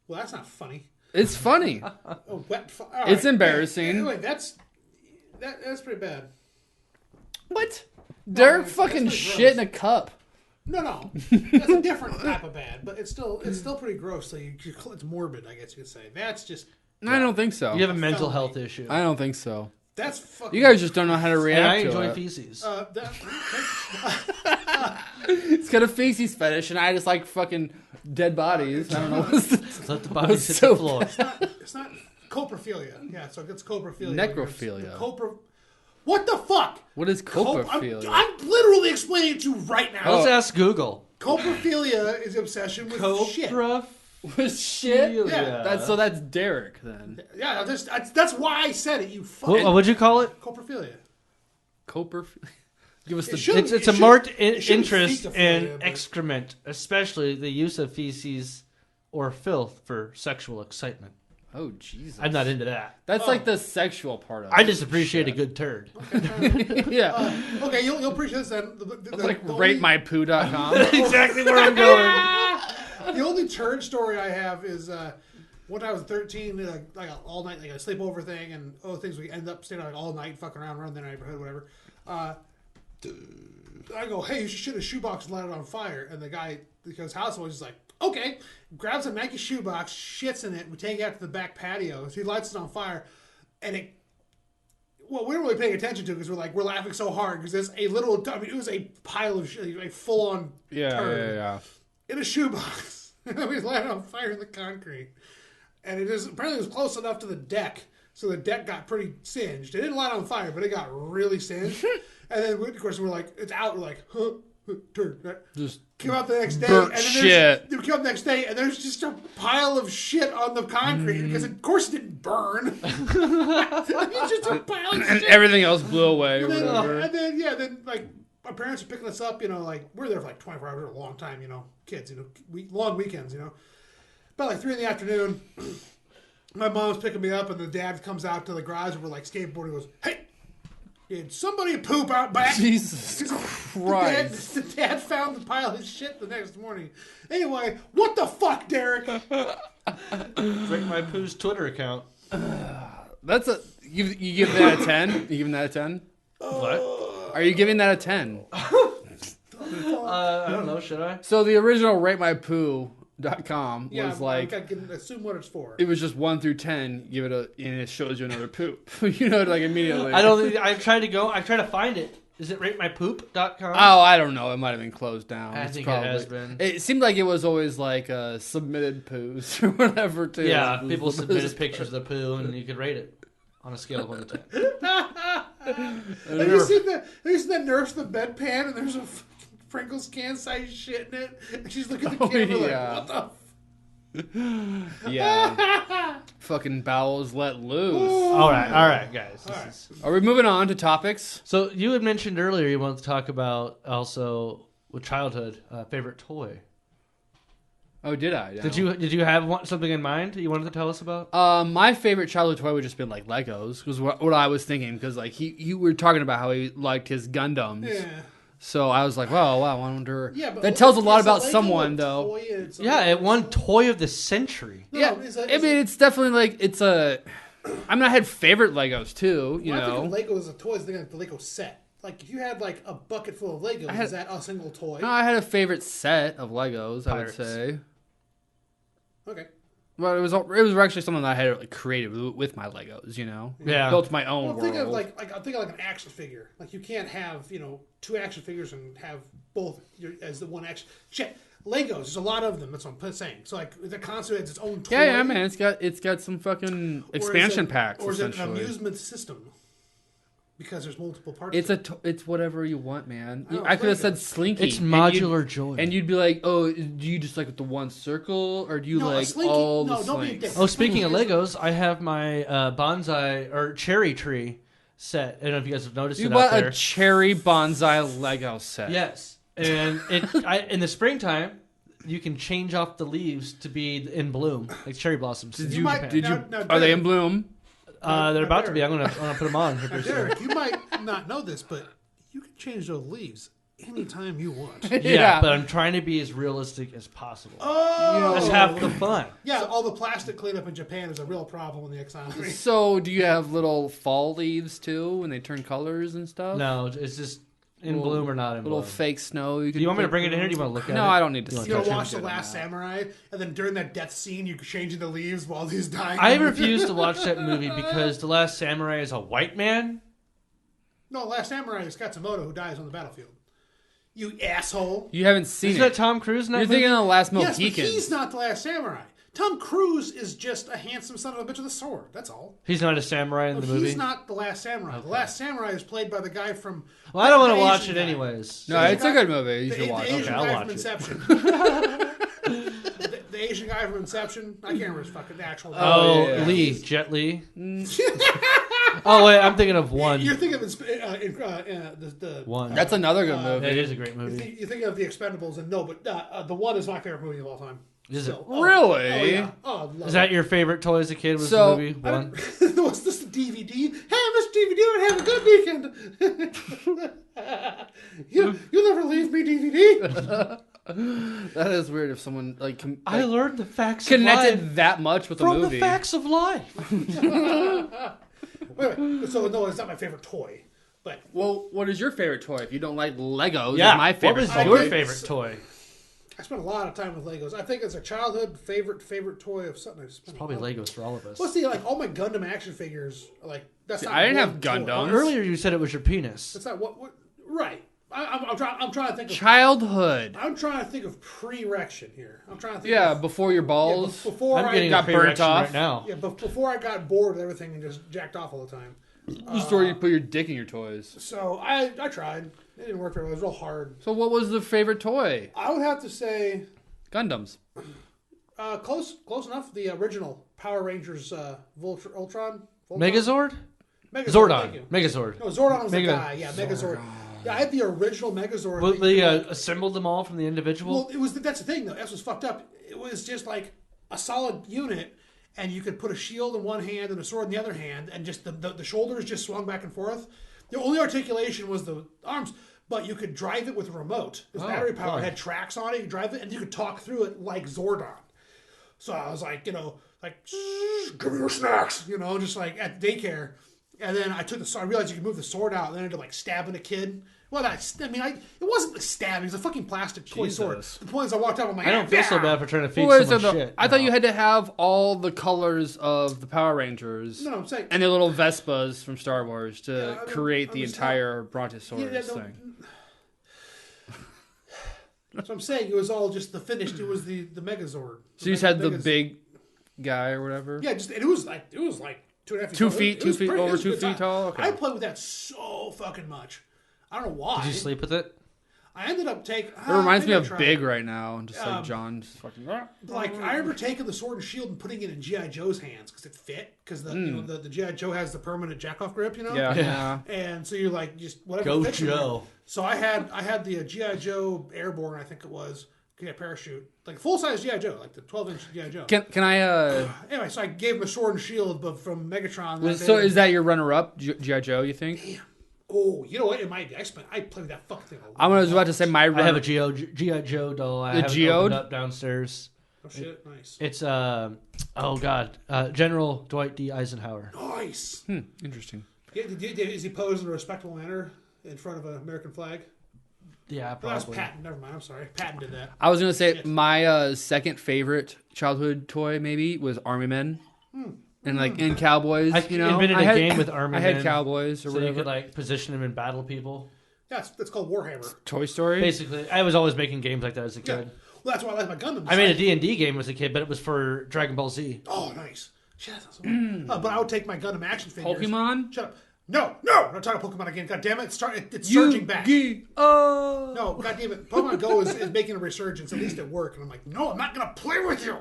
Well, that's not funny. It's funny. A wet. It's embarrassing. Anyway, that's pretty bad. What? Derek that's fucking pretty shit gross. in a cup. No, that's a different type of bad, but it's still pretty gross. So it's morbid, I guess you could say. That's just I don't think so. You have a mental felony. health issue. I don't think so. that's fucking. You guys just don't know how to react And I to enjoy it. feces. It's got a feces fetish, and I just like fucking dead bodies. I don't know. Let the bodies hit so the floor. It's not coprophilia. Yeah, so it's coprophilia. Necrophilia. What the fuck? What is coprophilia? I'm literally explaining it to you right now. Let's ask Google. Coprophilia is obsession with shit. With shit? Yeah. That's Derek then. Yeah, that's why I said it. You fucking What would you call it? coprophilia. Give us the. It's a marked interest in excrement, especially the use of feces or filth for sexual excitement. Oh Jesus! I'm not into that. That's like the sexual part of it. I just appreciate a good turd. Yeah. Okay, you'll appreciate this then. It's like ratemypoo.com. Exactly where I'm going. The only turd story I have is one time I was 13, like all night, like a sleepover thing, and things we end up staying like all night, fucking around the neighborhood, whatever. I go, hey, you should shoot a shoebox and light it on fire. And the guy, because house was just like, okay, grabs a Nike shoebox, shits in it, we take it out to the back patio. So he lights it on fire, and we weren't really paying attention to it because we're laughing so hard because there's it was a pile of shit, a full on turd in a shoebox. And we light it on fire in the concrete. And apparently it was close enough to the deck, so the deck got pretty singed. It didn't light on fire, but it got really singed. And then, of course, we're like, it's out. We're like, turd. Just came out the next day. Burnt and then shit. We came out the next day, and there's just a pile of shit on the concrete because, of course, it didn't burn. It's just a pile of And shit. everything else blew away. And or whatever. then, like, my parents are picking us up, like, we're there for like 24 hours, a long time, kids, long weekends, About like 3 in the afternoon, my mom's picking me up, and the dad comes out to the garage, and we're like skateboarding, goes, hey, did somebody poop out back? Jesus Christ. The dad found the pile of shit the next morning. Anyway, what the fuck, Derek? Drink My Poo's Twitter account. That's you give that a 10? You giving that a 10? What? Are you giving that a 10? I don't know. Should I? So the original ratemypoo.com was like, I can assume what it's for. it was just 1 through 10. Give it and it shows you another poop. Like immediately. I don't think I tried to find it. Is it ratemypoop.com? Oh, I don't know. It might have been closed down. I think it has been. It seemed like it was always like submitted poos or whatever too. Yeah, people submitted pictures of the poo, and you could rate it on a scale of 1 to 10. Have you seen that nurse in the bedpan and there's a fucking Pringles can size shit in it? And she's looking at the camera like, what the Yeah. Fucking bowels let loose. All right, guys. Are we moving on to topics? So you had mentioned earlier you wanted to talk about also with childhood favorite toy. Oh, did I? No. Did you have something in mind you wanted to tell us about? My favorite childhood toy would just been like Legos, was what I was thinking, because like you were talking about how he liked his Gundams. Yeah. So I was like, wow, I wonder. Yeah, but that tells a lot is about Lego someone, a though. toy? Yeah, it won Toy of the Century. No, Yeah, it's definitely like it's a. I mean, I had favorite Legos too. When I think of Lego as a toy, I think of the Lego set. Like if you had like a bucket full of Legos, is that a single toy? No, I had a favorite set of Legos. Pirates. I would say. Okay. Well, it was actually something that I had like created with my Legos. Yeah. Built my own Well, world. think of like an action figure. Like you can't have 2 action figures and have both as the one action. Shit, Legos. There's a lot of them. That's what I'm saying. So like the console has its own toy. Yeah, man. It's got some fucking expansion packs. Or is it an essentially. amusement system? Because there's multiple parts. It's whatever you want, man. Oh, I could have said Legos. Slinky. It's modular joy. And you'd be like, oh, do you just like the one circle, or do you No, a like Slinky- all no, the don't be a Slinks? dick. Oh, speaking of Legos, I have my bonsai or cherry tree set. I don't know if you guys have noticed You it out bought there. a cherry bonsai Lego set. Yes, and in the springtime, you can change off the leaves to be in bloom, like cherry blossoms. Did You you? might- Did now- you? now, Are they Derek- in bloom? They're about to be. I'm gonna put them on. here Now, pretty soon. Derek, you might not know this, but you can change those leaves anytime you want. Yeah, but I'm trying to be as realistic as possible. Oh, That's half the fun. yeah. All the plastic cleanup in Japan is a real problem in the economy. So, do you have little fall leaves too when they turn colors and stuff? No, it's just in Little- bloom or not in Little bloom. fake snow. Do you want me to bring it in here? Or do you want to look at it? No, I don't need to You see You it. know, want watch The Good on Last that. Samurai, and then during that death scene, you're changing the leaves while he's dying. I refuse to watch that movie because The Last Samurai is a white man. No, Last Samurai is Katsumoto who dies on the battlefield. You asshole. You haven't seen Isn't it. that Tom Cruise in that You're movie? thinking of the Last Yes, but Mohican. he's not the Last Samurai. Tom Cruise is just a handsome son of a bitch with a sword. That's all. He's not a samurai in No, the movie? he's not the Last Samurai. The Last Samurai is played by the guy from. Well, I don't want the to watch Asian it guy. anyways. No, it's a good movie. You The, should the watch Asian it. Okay, I'll guy watch from it. Inception. the Asian guy from Inception. I can't remember his fucking actual name. Oh, yeah. Lee. Jet Li. Oh, wait, I'm thinking of one. You're thinking of the One. That's another good movie. It is a great movie. You're thinking of the Expendables, and no, but the one is my favorite movie of all time. Is it? So, Really? Oh, yeah. Oh, I love Is that your favorite toy as a kid? Was So- the movie one? What's this DVD? Hey, Mr. DVD, I have a good weekend. You'll never leave me, DVD. That is weird if someone like, I learned the facts connected of life that much with a from movie. the facts of life. Wait. So no, it's not my favorite toy. But Well, what is your favorite toy? If you don't like Legos, Yeah, is my what favorite was toy. your Okay. favorite toy? I spent a lot of time with Legos. I think it's a childhood favorite toy of something. I spent Probably a lot. Legos for all of us. Well, see, like all my Gundam action figures, like that's not. I didn't have one toy. Gundams. Earlier you said it was your penis. That's not what right. I'm trying to think of. Childhood. I'm trying to think of pre-erection here. I'm trying to think. Yeah, of, before your balls. before I'm I getting got a burnt pre-erection off. right now. yeah, but before I got bored with everything and just jacked off all the time. Just where you put your dick in your toys. So I tried. It didn't work very well. It was real hard. So what was the favorite toy? I would have to say Gundams. close enough. The original Power Rangers Ultron. Megazord? Thank Zordon. you. Megazord. No, Zordon was the Mega- guy. Yeah, Megazord. Yeah, I had the original Megazord. Well, that they you could, like- assembled them all from the individual? well, it was that's the thing though. That's what's fucked up. It was just like a solid unit, and you could put a shield in one hand and a sword in the other hand, and just the shoulders just swung back and forth. The only articulation was the arms, but you could drive it with a remote. This battery power fun. had tracks on it. You drive it, and you could talk through it like Zordon. So I was like, give me your snacks, just like at daycare. And then I took the sword. I realized you could move the sword out, and then I had to like stabbing a kid. Well, it wasn't a stab. It was a fucking plastic toy sword. Jesus. The point is, I walked up. I'm like, I don't feel so "Yeah." bad for trying to feed Wait, so someone shit. I thought No. you had to have all the colors of the Power Rangers No, I'm saying. and the little Vespas from Star Wars to Yeah, I create the understand. entire Brontosaurus Yeah, no. thing. So I'm saying it was all just the finished. It was the Megazord. So you just had the Megaz- big guy or whatever? Yeah, and it was like 2.5 feet. 2 tall. feet, It was pretty- it over was 2 good feet time. tall? Okay. I played with that so fucking much. I don't know why. Did you sleep with it? I ended up taking. It reminds me of Big right now. And just like Um, John just fucking. Like I remember taking the sword and shield and putting it in GI Joe's hands because it fit. Because the GI Joe has the permanent jackoff grip, Yeah, yeah. And so you're like just whatever. Go fits in there. Joe. So I had the GI Joe Airborne, I think it was. Yeah, parachute, like full size GI Joe, like the 12-inch GI Joe. Can I? Anyway, so I gave him a sword and shield, but from Megatron. So is that your runner-up, GI Joe? You think? Oh, you know what? It might be. I played with that fucking thing. I was about to say my I have runner. a GI Joe doll. I The have it Geode? opened up downstairs. Oh shit! Nice. It's General Dwight D. Eisenhower. Nice. Interesting. Yeah, is he posed in a respectable manner in front of an American flag? Yeah, Well, that was probably. Patton. Never mind. I'm sorry. Patton did that. I was gonna say Shit. my second favorite childhood toy maybe was Army Men, and like in Cowboys. I invented a game with Army I had Men, Cowboys or So you whatever. could like position them and battle people. Yeah, that's called Warhammer. Toy Story. Basically, I was always making games like that as a Yeah. kid. Well, that's why I like my Gundam. I made a D&D game as a kid, but it was for Dragon Ball Z. Oh, nice. Shit, that sounds so fun. But I would take my Gundam action figures. Pokemon. Shut up. No, I'm not talking Pokemon again. God damn it! It's surging back. Oh. No, God damn it. Pokemon Go is making a resurgence, at least at work. And I'm like, no, I'm not going to play with you.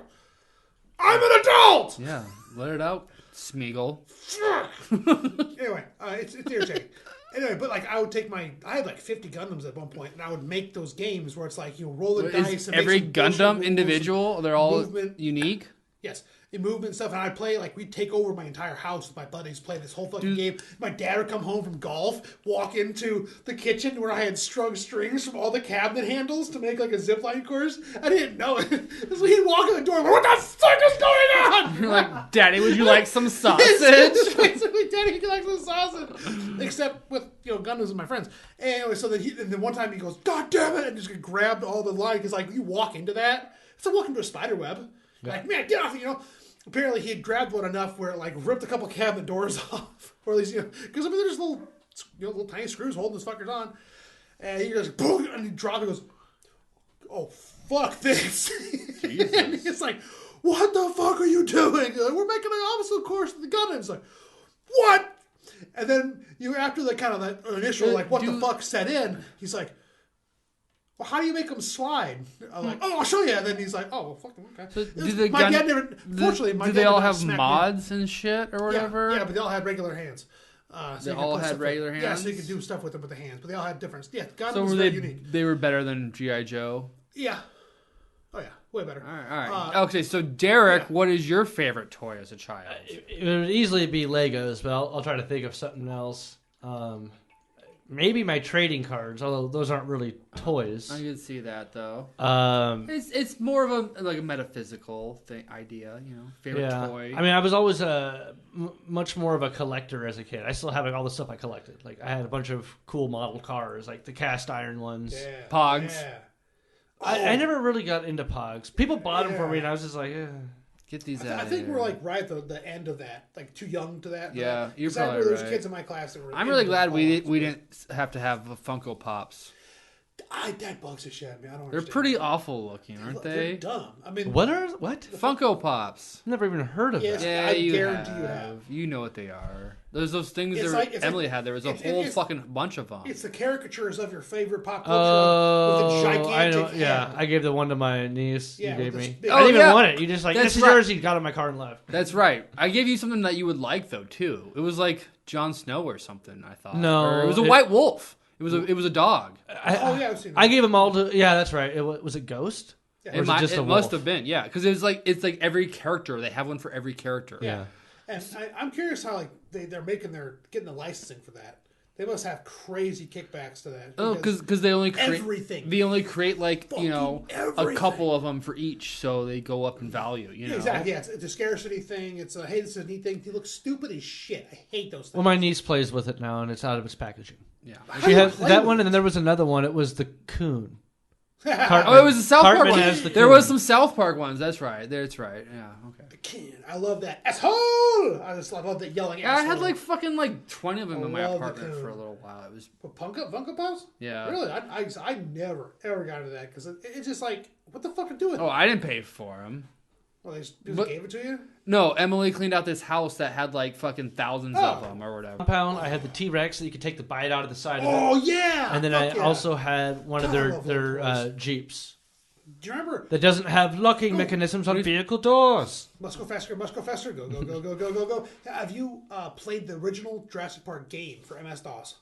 I'm an adult! Yeah, let it out, Smeagol. Anyway, it's irritating. Anyway, but like I would take I had like 50 Gundams at one point, and I would make those games where it's like, roll the dice Is and make every some bullshit Gundam moves. individual? They're all movement. unique. Yes, in movement and stuff, and I'd play like we'd take over my entire house with my buddies, play this whole fucking game. My dad would come home from golf, walk into the kitchen where I had strung strings from all the cabinet handles to make like a zipline course. I didn't know it. So he'd walk in the door, what the fuck is going on? You're like, Daddy, would you like some sausage? Basically, Daddy likes the sausage, except with Gundams and my friends. Anyway, so then one time he goes, God damn it, and just grabbed all the line because like you walk into that, it's like walking to a spider web. Like, man, get off it, Apparently he had grabbed one enough where it like ripped a couple cabinet doors off, or at least because I mean there's little tiny screws holding those fuckers on, and he goes boom, and he dropped. He goes, oh fuck this! And he's like, what the fuck are you doing? We're making an obstacle course to the Gundam. It's like, what? And then after the kind of that initial like what the fuck set in, he's like, well, how do you make them slide? I'm like, oh, I'll show you. And then he's like, oh, well, fucking okay. So It do was- the my Gun- dad never. Fortunately, my do dad they all never have smacked me. mods and shit or Yeah, whatever? yeah, but they all had regular hands. So They you could all put had stuff regular Yeah, hands? so you could do stuff with them with the hands, but they all had different. Yeah, Gundam So was were very they? unique. They were better than GI Joe. Yeah, Oh yeah, way better. All right. Okay, so Derek, yeah. what is your favorite toy as a child? It would easily be Legos, but I'll try to think of something else. Maybe my trading cards, although those aren't really toys. I can see that though. It's It's more of a metaphysical idea, favorite toy. I mean, I was always much more of a collector as a kid. I still have all the stuff I collected. Like I had a bunch of cool model cars, like the cast iron ones. Yeah. Pogs. Yeah. I never really got into Pogs. People bought them for me, and I was just like, Get these I out. think we're like right at the end of that, like too young to that. Yeah, you're 'Cause I remember probably there was right. kids in my class that were. I'm really into glad we Pogs, but didn't have to have Funko Pops. That bugs the shit out of me. I don't. They're understand. pretty awful looking, aren't They're they? dumb. I mean, what? Funko Pops. Never even heard of Yes. that. Yeah, I you guarantee have. you have. You know what they are. There's those things It's that like- it's Emily like- had. There was a it's- whole it's- fucking bunch of them. it's the caricatures of your favorite pop culture Oh, with the gigantic I know. Yeah, head. I gave the one to my niece. Yeah, you gave with this me. big- I didn't Oh, even yeah. want it. You just like That's this is right. yours. You got it in my car and left. That's right. I gave you something that you would like though too. It was like Jon Snow or something. I thought. No, Or it was a it- white wolf. It was a dog. Oh yeah, I've seen that. I gave them all to. Yeah, that's right. Was it Ghost? Yeah. Or It, was it just a must wolf? have been, yeah, because it's like every character. They have one for every character. Yeah. And I'm curious how like they're getting the licensing for that. They must have crazy kickbacks to that. Oh, because they only create everything. They only create like a everything. couple of them for each, so they go up in value. You know, Exactly. Yeah, it's a scarcity thing. It's a hey, this is a neat thing. They look stupid as shit. I hate those things. Well, my niece plays with it now, and it's out of its packaging. Yeah. She had that one, and then there was another one. It was the coon. Oh, it was a South Park Cartman one. as the There coon. was some South Park ones. That's right. That's right. Yeah. Okay. Kid, I love that asshole. I love that yelling. Yeah, I asshole. had like fucking like 20 of them in my love the apartment coon. for a little while. It was But Funko Pops. yeah. Really, I never ever got into that because it's just like what the fuck are doing? Oh, I didn't pay for them. Well, they just But- gave it to you. No, Emily cleaned out this house that had like fucking thousands of Oh. them or whatever. Compound. I had the T-Rex that you could take the bite out of the side of Oh it, yeah. and then Fuck I yeah. also had one of God, I their love their those toys. Jeeps Do you remember? that doesn't have locking mechanisms on vehicle doors. Must go faster. Must go faster. Go go go go go go go. Have you played the original Jurassic Park game for MS DOS?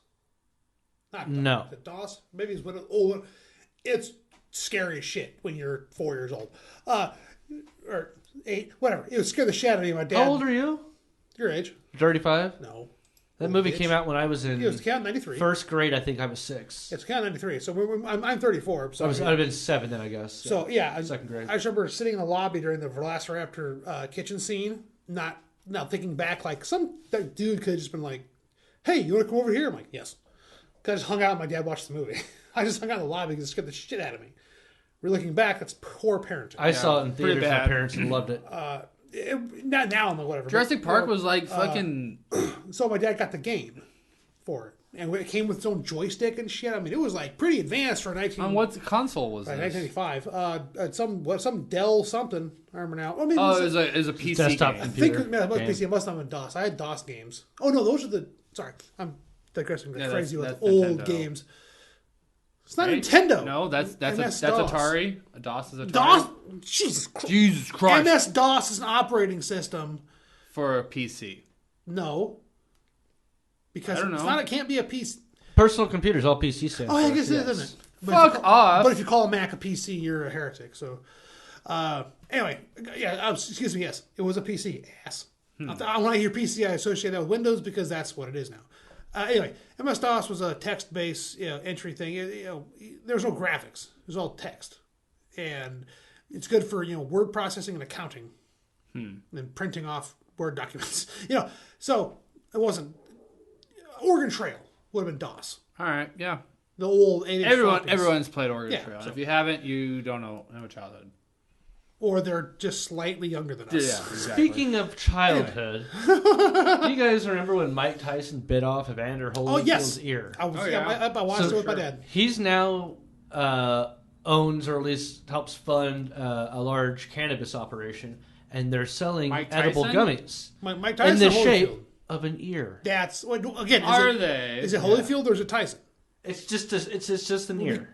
Not No. the DOS. Maybe it's one of the old. It's scary as shit when you're 4 years old, or 8, whatever. It would scare the shit out of me. My dad. How old are you? Your age? 35. No. That movie bitch. came out when I was in It was count 93. first grade. I think I was 6. It's count 93. So I'm 34. So I'd have been 7 then, I guess. So yeah, Second grade. I just remember sitting in the lobby during the Velociraptor kitchen scene, not thinking back like that dude could have just been like, "Hey, you want to come over here?" I'm like, "Yes." Because I just hung out and my dad watched the movie. I just hung out in the lobby because it scared the shit out of me. Looking back, that's poor parenting. I saw it in pretty theaters with my bad. parents and loved it. Not now, I'm like whatever. Jurassic but, Park you know, was like fucking. So my dad got the game for it, and it came with its own joystick and shit. I mean, it was like pretty advanced for 19. On what console was this? 1995. Some Dell something. I remember now. I mean, Oh, it was a PC Desktop game. I think computer it must game. PC. It must not have been DOS. I had DOS games. Oh no, those are the. Sorry, I'm digressing Yeah, crazy that's with old Nintendo. games. It's not Right? Nintendo. No, that's MS-DOS. Atari. A DOS is Atari. DOS. Jesus Christ. Jesus Christ. MS DOS is an operating system. For a PC. No, because I don't it's know. not. It can't be a PC. Personal computers, all PC stands Oh, I for. guess it is, yes. isn't it? But Fuck if you call, off. But if you call a Mac a PC, you're a heretic. So, anyway, yeah. Excuse me. Yes, it was a PC. Ass. When I hear PC, I associate that with Windows because that's what it is now. Anyway, MS DOS was a text-based entry thing. There was no graphics. It was all text, and it's good for word processing and accounting, and printing off Word documents. So it wasn't. Oregon Trail would have been DOS. All right, yeah. The old 8-inch floppies. Everyone's played Oregon Yeah, Trail. so- If you haven't, you don't know a childhood. Or they're just slightly younger than us. Yeah, exactly. Speaking of childhood, do you guys remember when Mike Tyson bit off Evander Holyfield's yes. ear? I was, Oh, yeah, yeah. I watched So- it with my dad. He's now owns, or at least helps fund, a large cannabis operation, and they're selling Mike edible Tyson? gummies Mike Tyson. in the or Holyfield? shape of an ear. That's again. Are Is they? it Holyfield or is it Tyson? It's just an ear.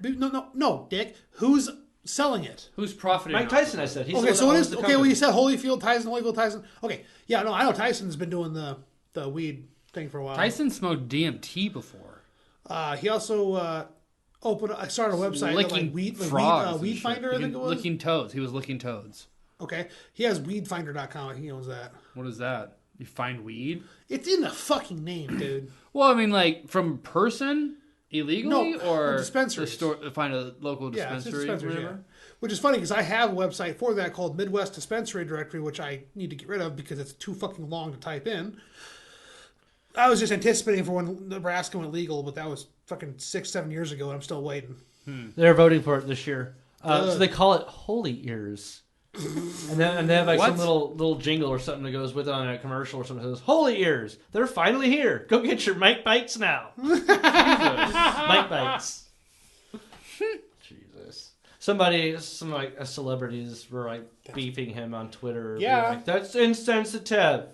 No, Dick. Who's selling it? Who's profiting? Mike off Tyson, of I said. He's Okay, the one so that it owns is the okay. Well, company. you said Holyfield, Tyson. Okay, yeah, no, I know Tyson's been doing the weed thing for a while. Tyson smoked DMT before. He also I started a website licking like frogs, Weed Finder, I think it was. Licking toads. He was licking toads. Okay, he has weedfinder.com. I think he owns that. What is that? You find weed? It's in the fucking name, dude. Well, I mean, like from person illegally, or dispensary. Find a local dispensary, yeah. Which is funny because I have a website for that called Midwest Dispensary Directory, which I need to get rid of because it's too fucking long to type in. I was just anticipating for when Nebraska went legal, but that was fucking 6-7 years ago, and I'm still waiting. They're voting for it this year. So they call it Holy Ears. And they have like some little jingle or something that goes with it on a commercial or something that says, Holy Ears, they're finally here. Go get your Mike Bites now. Jesus. Mike Bites. Jesus. Some celebrities were like beefing him on Twitter. Yeah. Like, that's insensitive.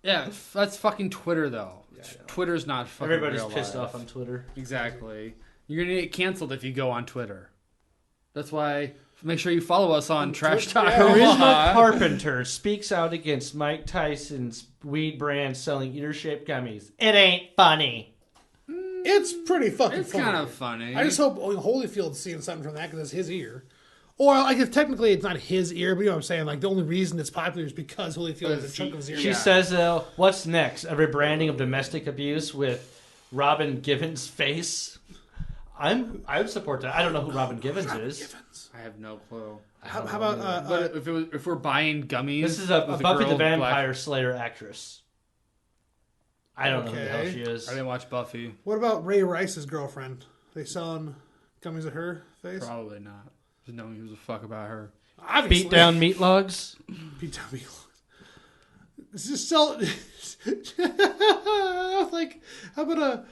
Yeah, that's fucking Twitter though. Yeah, Twitter's not fucking Everybody's real pissed life. off on Twitter. Exactly. You're gonna get canceled if you go on Twitter. That's why make sure you follow us on Trash Talk. Charisma Carpenter speaks out against Mike Tyson's weed brand selling eater-shaped gummies. It ain't funny. It's pretty fucking It's funny. kind of funny. I just hope Holyfield's seeing something from that because it's his ear. Or I guess technically it's not his ear, but you know what I'm saying? Like the only reason it's popular is because Holyfield has a chunk of his ear. She says, what's next? A rebranding of domestic abuse with Robin Givens' face? I would support that. I don't know who Robin Givens is. I have no clue. How about But if we're buying gummies, This is a with Buffy girl the Vampire Black... Slayer actress. I don't know who the hell she is. I didn't watch Buffy. what about Ray Rice's girlfriend? They selling gummies at her face? Probably not. Just knowing who's a fuck about her. Obviously. Beat down meat logs. Beat down meat logs. It's just sell. Like how about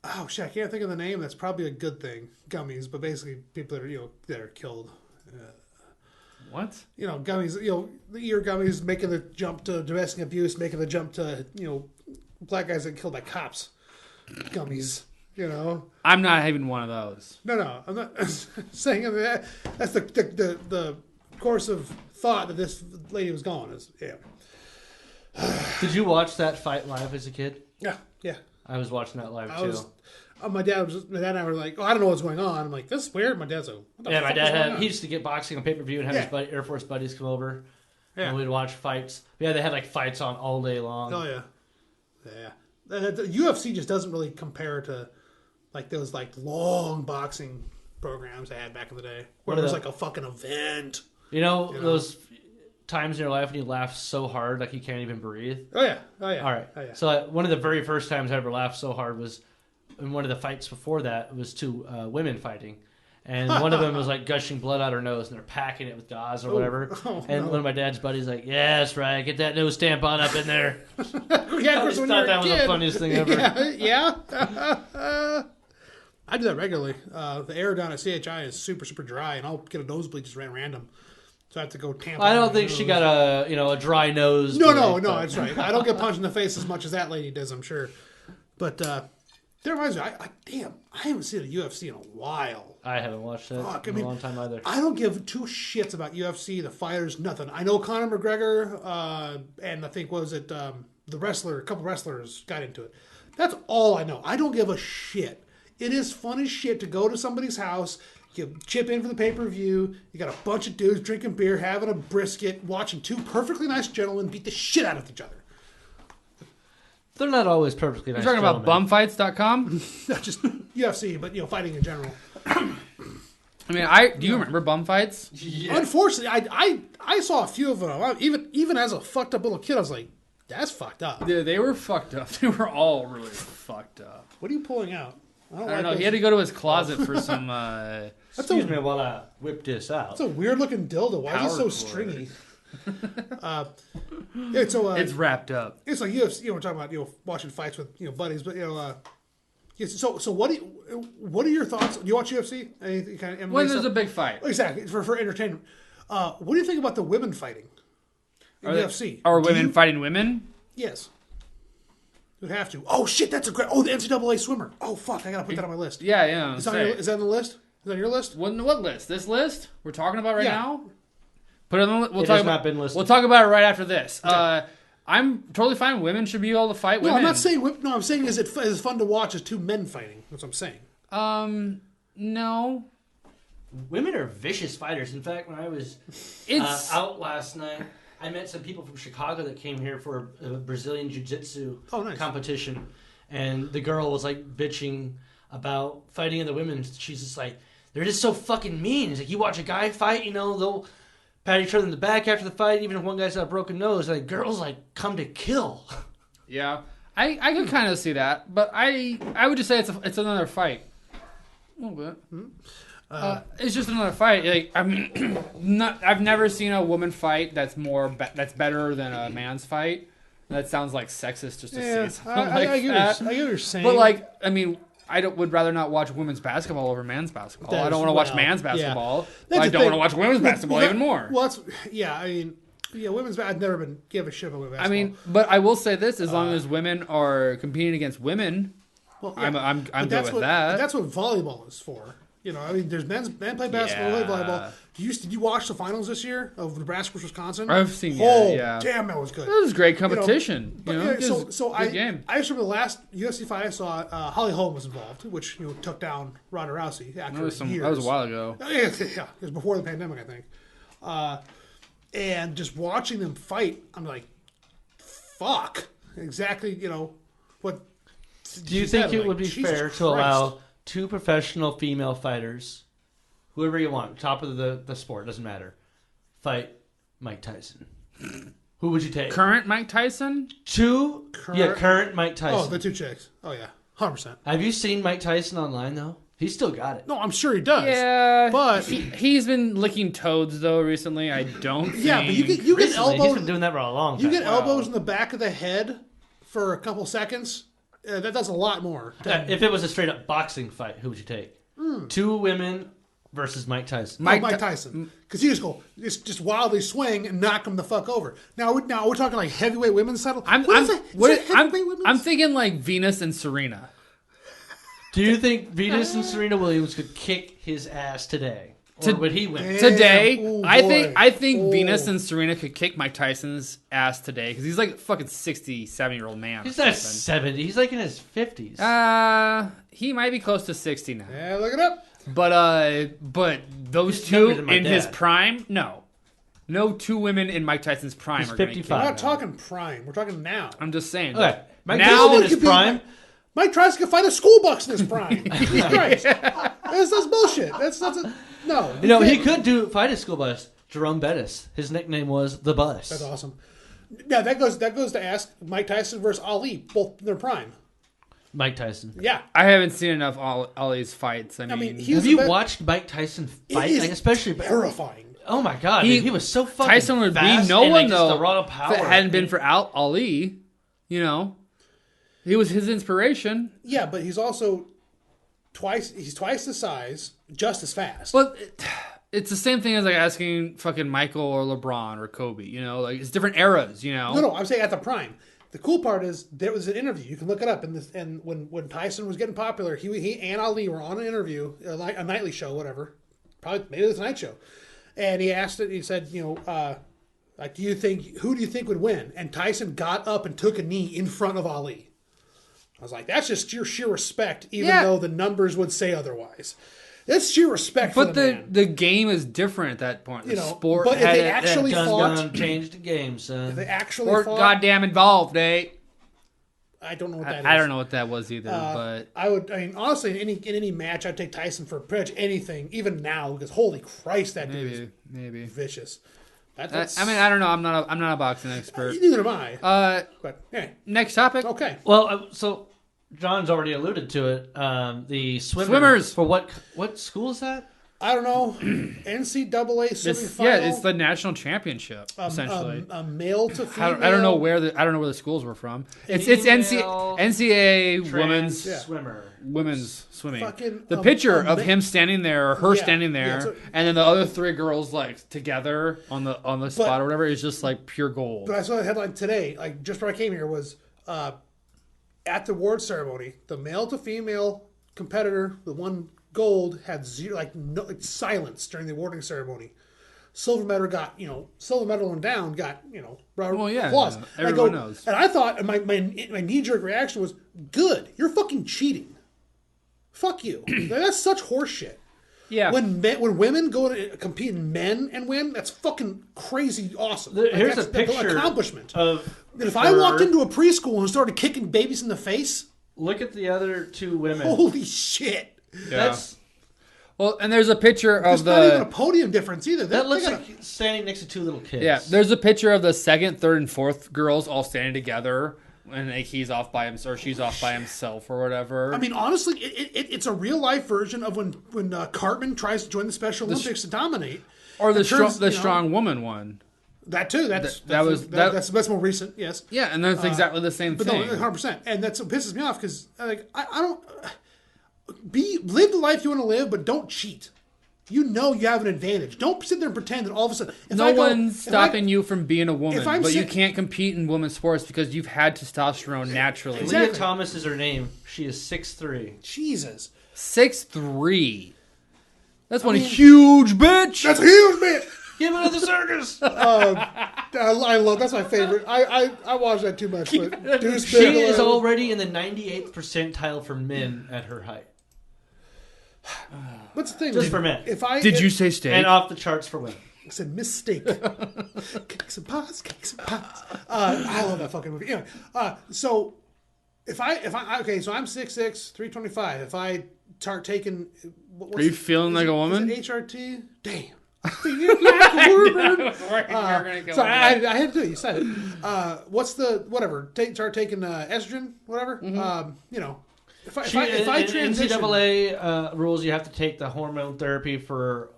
oh shit! I can't think of the name. That's probably a good thing. Gummies, but basically people that are that are killed. What? Gummies. The ear gummies making the jump to domestic abuse, making the jump to black guys that get killed by cops. Gummies. I'm not having one of those. No, I'm not saying that. That's the course of thought that this lady was going. Did you watch that fight live as a kid? Yeah. I was watching that live too. My dad and I were like, I don't know what's going on. I'm like, this is weird. My dad's like, what the Yeah, fuck my dad is he used to get boxing on pay-per-view and have his Air Force buddies come over. Yeah. And we'd watch fights. Yeah, they had like fights on all day long. Oh yeah. The UFC just doesn't really compare to like those like long boxing programs they had back in the day where there's like a fucking event. Those times in your life when you laugh so hard like you can't even breathe? Oh yeah. All right. Oh, yeah. So one of the very first times I ever laughed so hard was in one of the fights before that. It was two women fighting. And one of them was like gushing blood out her nose, and they're packing it with gauze or whatever. And one of my dad's buddies like, "Yeah, that's right. Get that nose tampon up in there." Yeah, I just thought that was the funniest thing ever. Yeah. I do that regularly. The air down at CHI is super, super dry, and I'll get a nosebleed just random. So I have to go tampon. I don't think she got a dry nose. No, that's right. I don't get punched in the face as much as that lady does, I'm sure. But that reminds me, I haven't seen a UFC in a while. I haven't watched it in a long time either. I don't give two shits about UFC, the fighters, nothing. I know Conor McGregor, and I think, a couple wrestlers got into it. That's all I know. I don't give a shit. It is fun as shit to go to somebody's house, you chip in for the pay-per-view, you got a bunch of dudes drinking beer, having a brisket, watching two perfectly nice gentlemen beat the shit out of each other. They're not always perfectly nice. You're talking about bumfights.com? Not just UFC, but fighting in general. I mean, do you remember bum fights? Yeah. Unfortunately, I saw a few of them. Even as a fucked up little kid, I was like, that's fucked up. Yeah, they were fucked up. They were all really fucked up. What are you pulling out? I don't know. He had to go to his closet for some. Excuse me while I whip this out. That's a weird looking dildo. Why is it so Power stringy? It's wrapped up. It's like UFC. We're talking about watching fights with buddies, but So what are your thoughts? Do you watch UFC? Any kind of MMA When there's stuff? a big fight. Exactly for entertainment. What do you think about the women fighting in UFC? Are women fighting women? Yes. You'd have to. Oh shit, that's a great. Oh, the NCAA swimmer. Oh fuck, I gotta put that on my list. Yeah. Is that on the list? Is that on your list? What list? This list we're talking about right Yeah. now. Put it on the. It has not been listed. We'll talk about it right after this. I'm totally fine. Women should be able to fight women. No, I'm not saying. No, I'm saying is it fun to watch as two men fighting? That's what I'm saying. No. Women are vicious fighters. In fact, when I was out last night, I met some people from Chicago that came here for a Brazilian Jiu-Jitsu competition. And the girl was like bitching about fighting other women. She's just like, they're just so fucking mean. It's like, you watch a guy fight, they'll pat each other in the back after the fight, even if one guy's got a broken nose. Like, girls like come to kill. Yeah, I could kind of see that, but I would just say it's another fight. A little bit. It's just another fight. Like, I mean, I've never seen a woman fight that's better than a man's fight. That sounds like sexist just to say something I get what you're saying. But like, I mean, would rather not watch women's basketball over men's basketball. I don't want to watch man's basketball. Yeah. I don't want to watch women's basketball even more. Well, women's I've never been give a shit about women's basketball. I mean, but I will say this: as long as women are competing against women, I'm good with that. That's what volleyball is for. There's men play basketball, play volleyball. Did you watch the finals this year of Nebraska versus Wisconsin? I've seen damn, that was good. That was great competition. Good game. I just remember the last UFC fight I saw, Holly Holm was involved, which took down Ronda Rousey after years. That was a while ago. Yeah, it was before the pandemic, I think. And just watching them fight, I'm like, fuck. Exactly, what. Do you think it would be fair to allow 2 professional female fighters, whoever you want, top of the sport, doesn't matter, fight Mike Tyson? Who would you take? Current Mike Tyson? Current Mike Tyson. Oh, the 2 chicks. Oh, yeah. 100%. Have you seen Mike Tyson online, though? He's still got it. No, I'm sure he does. Yeah. But he's been licking toads, though, recently. I don't think. Yeah, but you get elbows. He's been doing that for a long time. You get elbows in the back of the head for a couple seconds. That does a lot more. If it was a straight-up boxing fight, who would you take? 2 women versus Mike Tyson. Mike Tyson. Because he just wildly swing and knock him the fuck over. Now we're talking like heavyweight women's title. I'm thinking like Venus and Serena. Do you think Venus and Serena Williams could kick his ass today? Or would he win? Today, Ooh, I think Venus and Serena could kick Mike Tyson's ass today because he's like a fucking 67-year-old man. He's not 70. He's like in his 50s. He might be close to 60 now. Yeah, look it up. But those He's two younger than my in his dad. prime, no 2 women in Mike Tyson's prime He's are going to 55. We're not talking prime. We're talking now. I'm just saying. Okay. Mike Now- Tyson in his prime. Mike tries to fight a school bucks in his prime. Jesus Christ. That's bullshit. No. He could fight a school bus. Jerome Bettis. His nickname was the Bus. That's awesome. Yeah, that goes to ask Mike Tyson versus Ali, both in their prime. Mike Tyson. Yeah. I haven't seen enough Ollie's fights. I mean, he was Have the you best- watched Mike Tyson fight? It is Like, especially terrifying. Oh my god, he was so fucking Tyson would fast be no and, one like, just though. the raw If power. it hadn't been for Ali, he was his inspiration. Yeah, but he's also twice the size, just as fast. But it's the same thing as like asking fucking Michael or LeBron or Kobe. Like it's different eras. No, I'm saying at the prime. The cool part is there was an interview. You can look it up. And when Tyson was getting popular, he and Ali were on an interview, like a nightly show, whatever. Probably maybe it was a night show. And he asked it. He said, like, who do you think would win? And Tyson got up and took a knee in front of Ali. I was like, that's just your sheer respect, even though the numbers would say otherwise. That's sheer respect for the man. The game is different at that point. The sport but if had they actually fought, Gun changed the game, son. if they actually sport fought, goddamn involved, eh? I don't know what that is. I don't know what that was either, but I mean, honestly, in any match, I'd take Tyson for pretty much anything, even now, because holy Christ, that dude is maybe. vicious. I mean, I don't know. I'm not a boxing expert. Neither am I. But hey, Next topic. okay. Well, so John's already alluded to it. The Swimmers. For what school is that? I don't know. NCAA swimming final. Yeah, it's the national championship essentially. A male to female. I don't know where the schools were from. It's Female NCAA women's swimmer. women's swimming. Fucking, The picture of him standing there or her standing there, so- and then the other 3 girls like together on the spot or whatever is just like pure gold. But I saw the headline today, like just before I came here, was at the award ceremony, the male to female competitor, the one gold, had silence during the awarding ceremony. Silver medal got, silver medal and down got, Well, yeah, applause. yeah. And Everyone knows. And I thought, and my knee-jerk reaction was, good, you're fucking cheating. Fuck you. That's such horseshit. Yeah. When women go to compete in men and win, that's fucking crazy awesome. Here's that's a picture the accomplishment. of If I walked into a preschool and started kicking babies in the face, look at the other two women. holy shit. That's Well, and there's a picture There's of not even a the podium difference either. that looks like standing next to two little kids. there's a picture of the second, third, and fourth girls all standing together, and like he's off by himself or she's off by himself or whatever. I mean, honestly, it's a real life version of when Cartman tries to join the Special Olympics to dominate. or the turns, strong woman one. That too. That's more recent. Yes. Yeah, and that's exactly the same But thing. no, 100%. And that's what pisses me off because like I don't live the life you want to live, but don't cheat. You know you have an advantage. Don't sit there and pretend that all of a sudden No one's stopping you from being a woman, but you sick- can't compete in women's sports because you've had testosterone naturally. Exactly. Leah Thomas is her name. She is 6'3". Jesus. 6'3". That's one huge bitch. That's a huge man. Give it to the circus. I love that's my favorite. I watch that too much. But Deuce She Bigelow- is already in the 98th percentile for men at her height. What's the thing? Just for men. Did you say steak? And off the charts for women. I said mistake. Cakes and pies, cakes and pies. I love that fucking movie. Anyway, so if I so I'm 6'6", 325. If I start taking, Are you feeling like a woman? Is it HRT? Damn. Feel like a woman. So I had to do it. You said it. What's the whatever? Start taking estrogen, whatever. You know. If I transition, NCAA rules, you have to take the hormone therapy for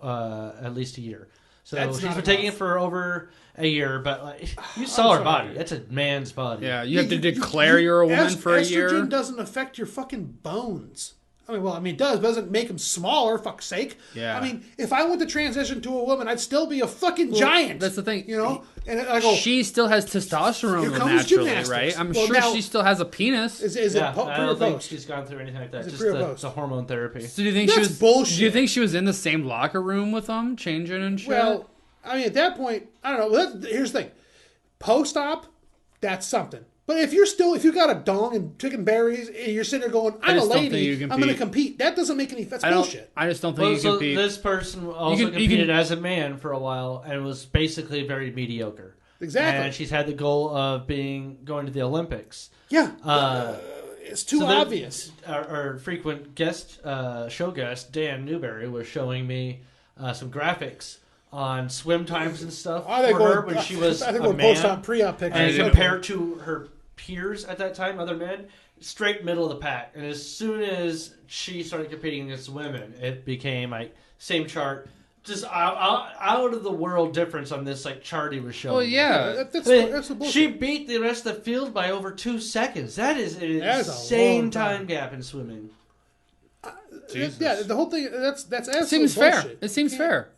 at least a year. So That's she's not been taking enough. it for over a year, but like, you saw her body. That's a man's body. Yeah, you have to declare you're a woman for a year. Estrogen doesn't affect your fucking bones. I mean, it does, but it doesn't make them smaller, fuck's sake. Yeah. I mean, if I went to transition to a woman, I'd still be a fucking giant. That's the thing. You know? And I go, She still has testosterone Here though, comes naturally, gymnastics. right? I'm Well, sure now- she still has a penis. is Yeah, it I pre or don't think post? she's gone through anything like that. Is it Just pre or post? the hormone therapy. So do you think That's she was bullshit. Do you think she was in the same locker room with them, changing and shit? Well, I mean, at that point, I don't know. Here's the thing. Post-op, that's something. But if you got a dong and chicken berries and you're sitting there going, I'm a just don't think lady, you I'm compete. going to compete, that doesn't make any that's I don't. bullshit. I just don't think Well, you so compete. this person also You can- competed as a man for a while and was basically very mediocre. Exactly. And she's had the goal of going to the Olympics. Yeah. Uh, It's too So then- obvious. Our frequent guest, show guest, Dan Newberry, was showing me some graphics on swim times and stuff I think for her when she was I think a we'll post on man. pre-op And pictures. compared to her peers at that time, other men, straight middle of the pack. And as soon as she started competing against women, it became like same chart. Just out of the world difference on this like chart he was showing. Well, yeah. That's I mean, the bullshit. she beat the rest of the field by over 2 seconds. That is an That is a insane long time. time gap in swimming. Jesus. Yeah, the whole thing, that's It absolute seems fair. bullshit. It seems fair.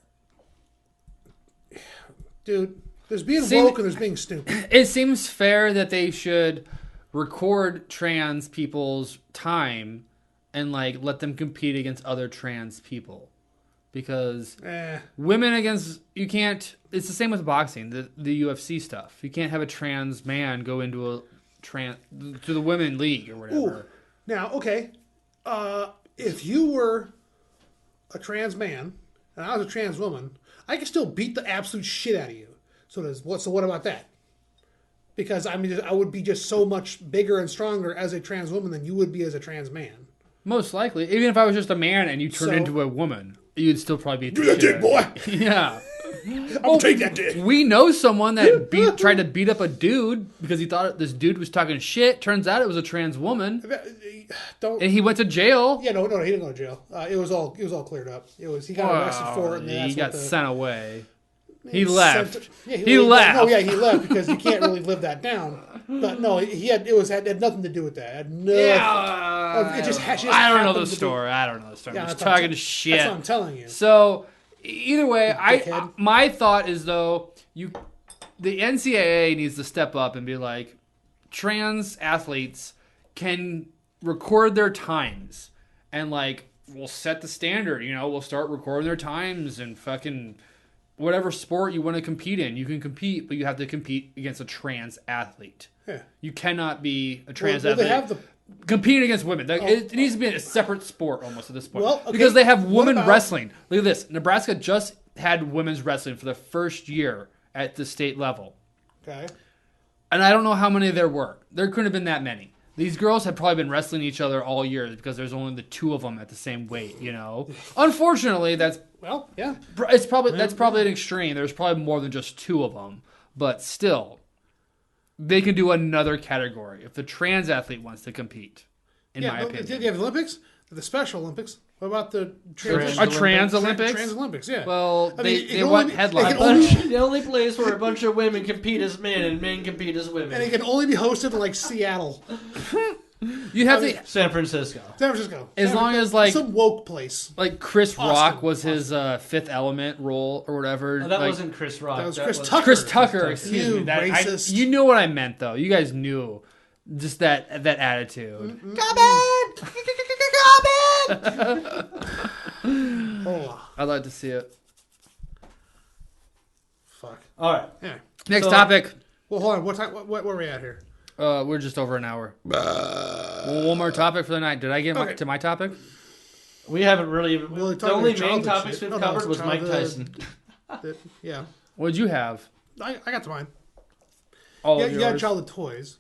Dude, there's being Seem- woke and there's being stupid. It seems fair that they should record trans people's time and like let them compete against other trans people. Because women against you can't. It's the same with boxing, the UFC stuff. You can't have a trans man go into a to the women league or whatever. Ooh. Now, okay, if you were a trans man and I was a trans woman, I could still beat the absolute shit out of you. So what about that? Because I mean, I would be just so much bigger and stronger as a trans woman than you would be as a trans man. Most likely, even if I was just a man and you turned So- into a woman, you'd still probably beat the Do that shit dick, out of boy. you. Yeah. I'll take that dick. We know someone that tried to beat up a dude because he thought this dude was talking shit. Turns out it was a trans woman, Don't. and he went to jail. Yeah, no, he didn't go to jail. It was all cleared up. He got arrested for it, and he that's got what the, sent away. he He was left. sent- yeah, He left. No, yeah, he left because you can't really live that down. But no, had nothing to do with that. It had nothing. It just I don't know happened the to be- story. I don't know the story. Yeah, I'm just that's what I'm talking shit. That's what I'm telling you. So either way, dickhead. my thought is though the NCAA needs to step up and be like, trans athletes can record their times and like we'll set the standard. You know, we'll start recording their times and fucking whatever sport you want to compete in. You can compete, but you have to compete against a trans athlete. Yeah. You cannot be a trans Well, athlete. they have competing against women. Like, it needs to be a separate sport almost at this point. Well, okay, because they have what women about- wrestling. Look at this. Nebraska just had women's wrestling for the first year at the state level. Okay. And I don't know how many there were. There couldn't have been that many. These girls have probably been wrestling each other all year because there's only the two of them at the same weight, you know. Unfortunately, that's Yeah. probably an extreme. There's probably more than just two of them, but still, they can do another category if the trans athlete wants to compete. In my opinion, Did you have the Olympics? The Special Olympics. What about the trans Olympics? Trans Olympics, yeah. Well, I mean, they want headlines. The only place where a bunch of women compete as men and men compete as women. And it can only be hosted in like Seattle, You have to, San Francisco. San Francisco. as long as like some woke place. like Chris Austin. Rock was his Fifth Element role or whatever. Oh, that like, wasn't Chris Rock. That was Chris Tucker. Chris Tucker. Excuse You me. That, racist. you knew what I meant though. You guys knew just that attitude. Oh, I'd like to see it. fuck. All right. Yeah. Next So- topic. Well, hold on. What time? Where are we at here? We're just over an hour. Well, one more topic for the night. Did I get Okay. to my topic? We haven't really. Well, The only main childhood topics shit. we've No, covered was Mike childhood. Tyson. Yeah. What did you have? I got to mine. All Yeah, of you had yours? childhood toys.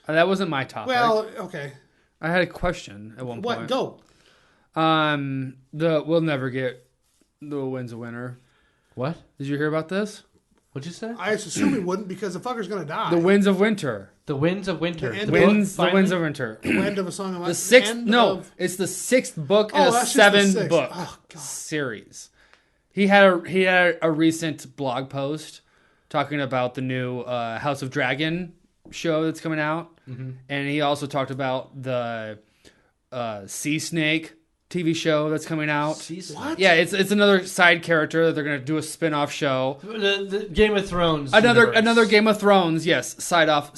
That wasn't my topic. Well, okay. I had a question at one What? point. Go. We'll never get the wins a winner. What? Did you hear about this? What'd you say? I assume we wouldn't because the fucker's gonna die. The winds of winter. The Winds of Winter. The end book, of- The winds finally? of winter. End of a song. The sixth. End No, of- it's the sixth book in Oh, a that's just the 7 sixth. book Oh, God. series. He had a recent blog post talking about the new House of Dragon show that's coming out, and he also talked about the Sea Snake TV show that's coming out. What? Yeah, it's another side character that they're gonna do a spin-off show. The Game of Thrones. Another universe. Game of Thrones, yes, side off.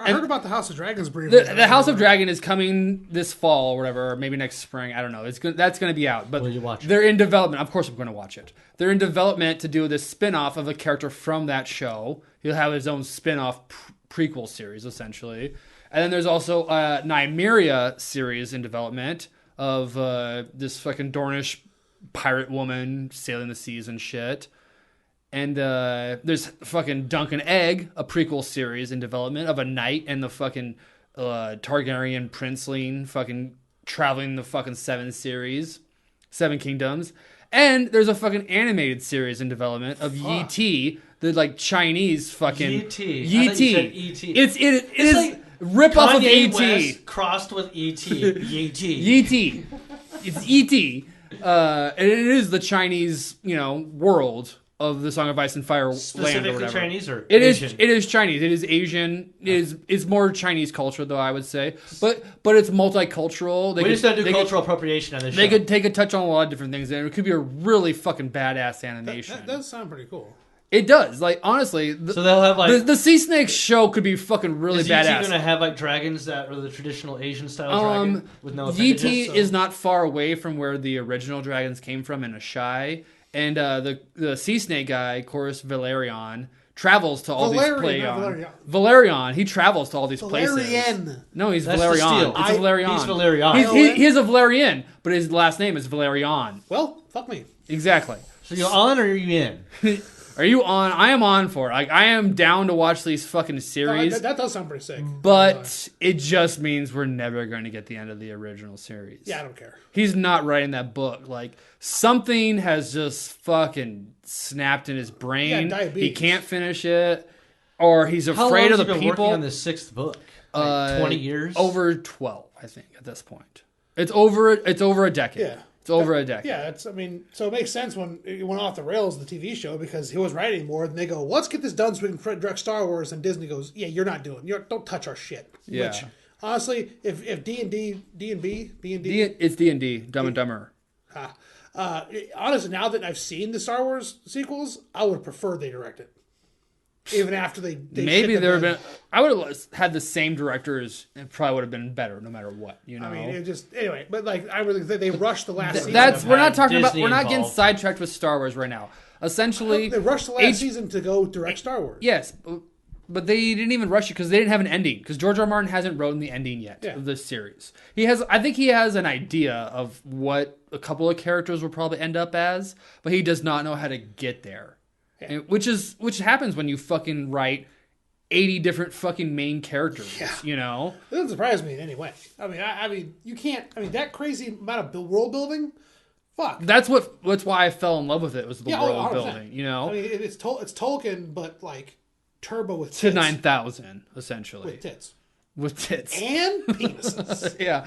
I heard about the House of Dragons briefly. The House of Dragon is coming this fall or whatever, or maybe next spring. I don't know. That's going to be out. But Will you watch it? they're in development. Of course, I'm going to watch it. They're in development to do this spin-off of a character from that show. He'll have his own spin-off prequel series, essentially. And then there's also a Nymeria series in development of this fucking Dornish pirate woman sailing the seas and shit. And there's fucking Duncan Egg, a prequel series in development of a knight and the fucking Targaryen princeling fucking traveling the fucking Seven Kingdoms. And there's a fucking animated series in development of Yi Ti, the like Chinese fucking Yi-Ti. I Yi thought you Ti. said E.T.. It is like rip off of Kanye E.T. West crossed with E.T. E.T. E.T. It's E.T. And it is the Chinese, world of the Song of Ice and Fire land or Specifically whatever. Chinese or It is. Asian? It is Chinese. It is Asian. It's more Chinese culture, though, I would say. But it's multicultural. We just don't do cultural appropriation on this show. They could take a touch on a lot of different things, and it could be a really fucking badass animation. That does sound pretty cool. It does. Like, honestly, So they'll have like. the Sea Snake show could be fucking really Is E.T. badass. going to have like dragons that are the traditional Asian style dragon with no E.T. appendages? So- is not far away from where the original dragons came from in Ashai. And the Sea Snake guy, Chorus Valerion, travels to all Valerian, these not places. Valerian. Valerion, he travels to all these places. Valerian. No, he's That's the Valerion. steal. It's a Valerion. He's Valerion. He is a Valerian, but his last name is Valerion. Well, fuck me. Exactly. So you're on or are you in? Are you on? I am on for it. Like, I am down to watch these fucking series. That does sound pretty sick. But it just means we're never going to get the end of the original series. Yeah, I don't care. He's not writing that book. Like, something has just fucking snapped in his brain. Yeah, diabetes. He can't finish it. Or he's How long afraid has of he the been people. working on this sixth book? Like 20 years? Over 12, I think, at this point. It's over a decade. Yeah. It's over a decade. Yeah, so it makes sense when it went off the rails, the TV show, because he wasn't writing anymore. And they go, let's get this done so we can direct Star Wars. And Disney goes, yeah, you're not doing it. Don't touch our shit. Yeah. Which, honestly, if D&D, It's D&D, Dumb and Dumber. honestly, now that I've seen the Star Wars sequels, I would prefer they direct it. Even after they Maybe shit the there have bed. been. I would have had the same directors. It probably would have been better, no matter what. You know. I mean, it just anyway. But like, I really they rushed the last season. That's we're not had talking about. Disney We're not getting involved. sidetracked with Star Wars right now. Essentially, they rushed the last season to go direct Star Wars. yes. But they didn't even rush it because they didn't have an ending. Because George R. R. Martin hasn't written the ending yet of this series. I think he has an idea of what a couple of characters will probably end up as, but he does not know how to get there. Yeah. Which happens when you fucking write 80 different fucking main characters. Yeah. You know, It doesn't surprise me in any way. I mean, you can't. I mean, that crazy amount of world building. Fuck. that's why I fell in love with it. Was the world 100%. building. You know, I mean, it's Tolkien, but like turbo with to tits. 9,000 essentially With tits with tits. and penises. Yeah,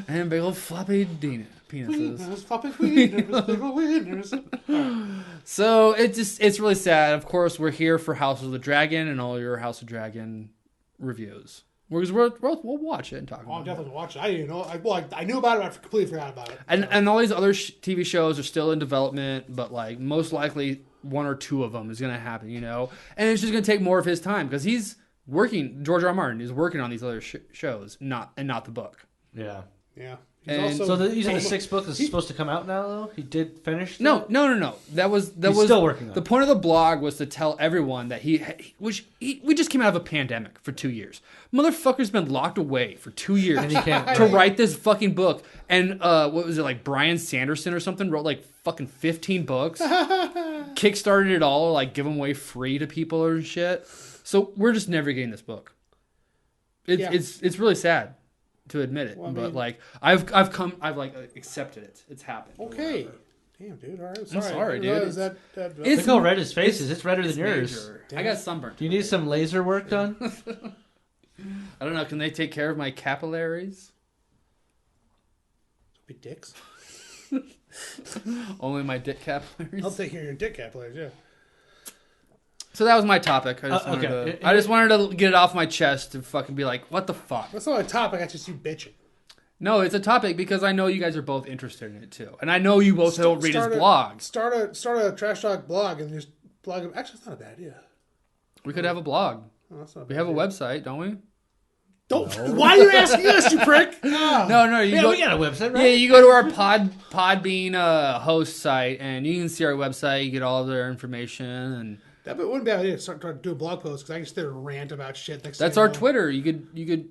and big old floppy penises. Wieners, floppy wieners, big ol' wieners. So it's really sad. Of course, we're here for House of the Dragon and all your House of Dragon reviews. We'll watch it and talk Oh, I'm about it. definitely watching. I didn't even know. I knew about it, but I completely forgot about it. And all these other TV shows are still in development, but like most likely one or two of them is going to happen, you know. And it's just going to take more of his time because he's working. George R. R. Martin is working on these other shows, not the book. Yeah. Yeah. And So you said the sixth book is supposed to come out now, though? He did finish? No. That was still working on the it. point of the blog was to tell everyone that we just came out of a pandemic for 2 years. Motherfucker's been locked away for 2 years And he can't to write this fucking book. And what was it, like Brian Sanderson or something wrote like fucking 15 books, kickstarted it all, like give them away free to people or shit. So we're just never getting this book. It's really sad to admit it, Well, I but mean- like I've accepted it. It's happened. Okay. Damn, dude. All right. I'm sorry, I didn't realize dude. that It's- Look how red his face is. It's redder than yours. Major. I got sunburned. Do you need some laser work done? I don't know. Can they take care of my capillaries? be dicks. Only my dick capillaries. I'll take care of your dick capillaries. Yeah. So that was my topic. I just wanted to get it off my chest to fucking be like, what the fuck? That's not a topic. That's just you bitching. No, it's a topic because I know you guys are both interested in it too, and I know you both don't read his blogs. Start a trash talk blog and just blog. Actually, it's not a bad idea. We could have a blog. Oh, that's not a We bad have a idea. website, don't we? Don't. Why are you asking us, you prick? No. You Yeah, go, we got a website, right? yeah, you go to our Podbean host site, and you can see our website. You get all of their information, and That wouldn't be a bad idea to start to do a blog post because I can sit there and rant about shit. Next that's thing our you know. Twitter. You could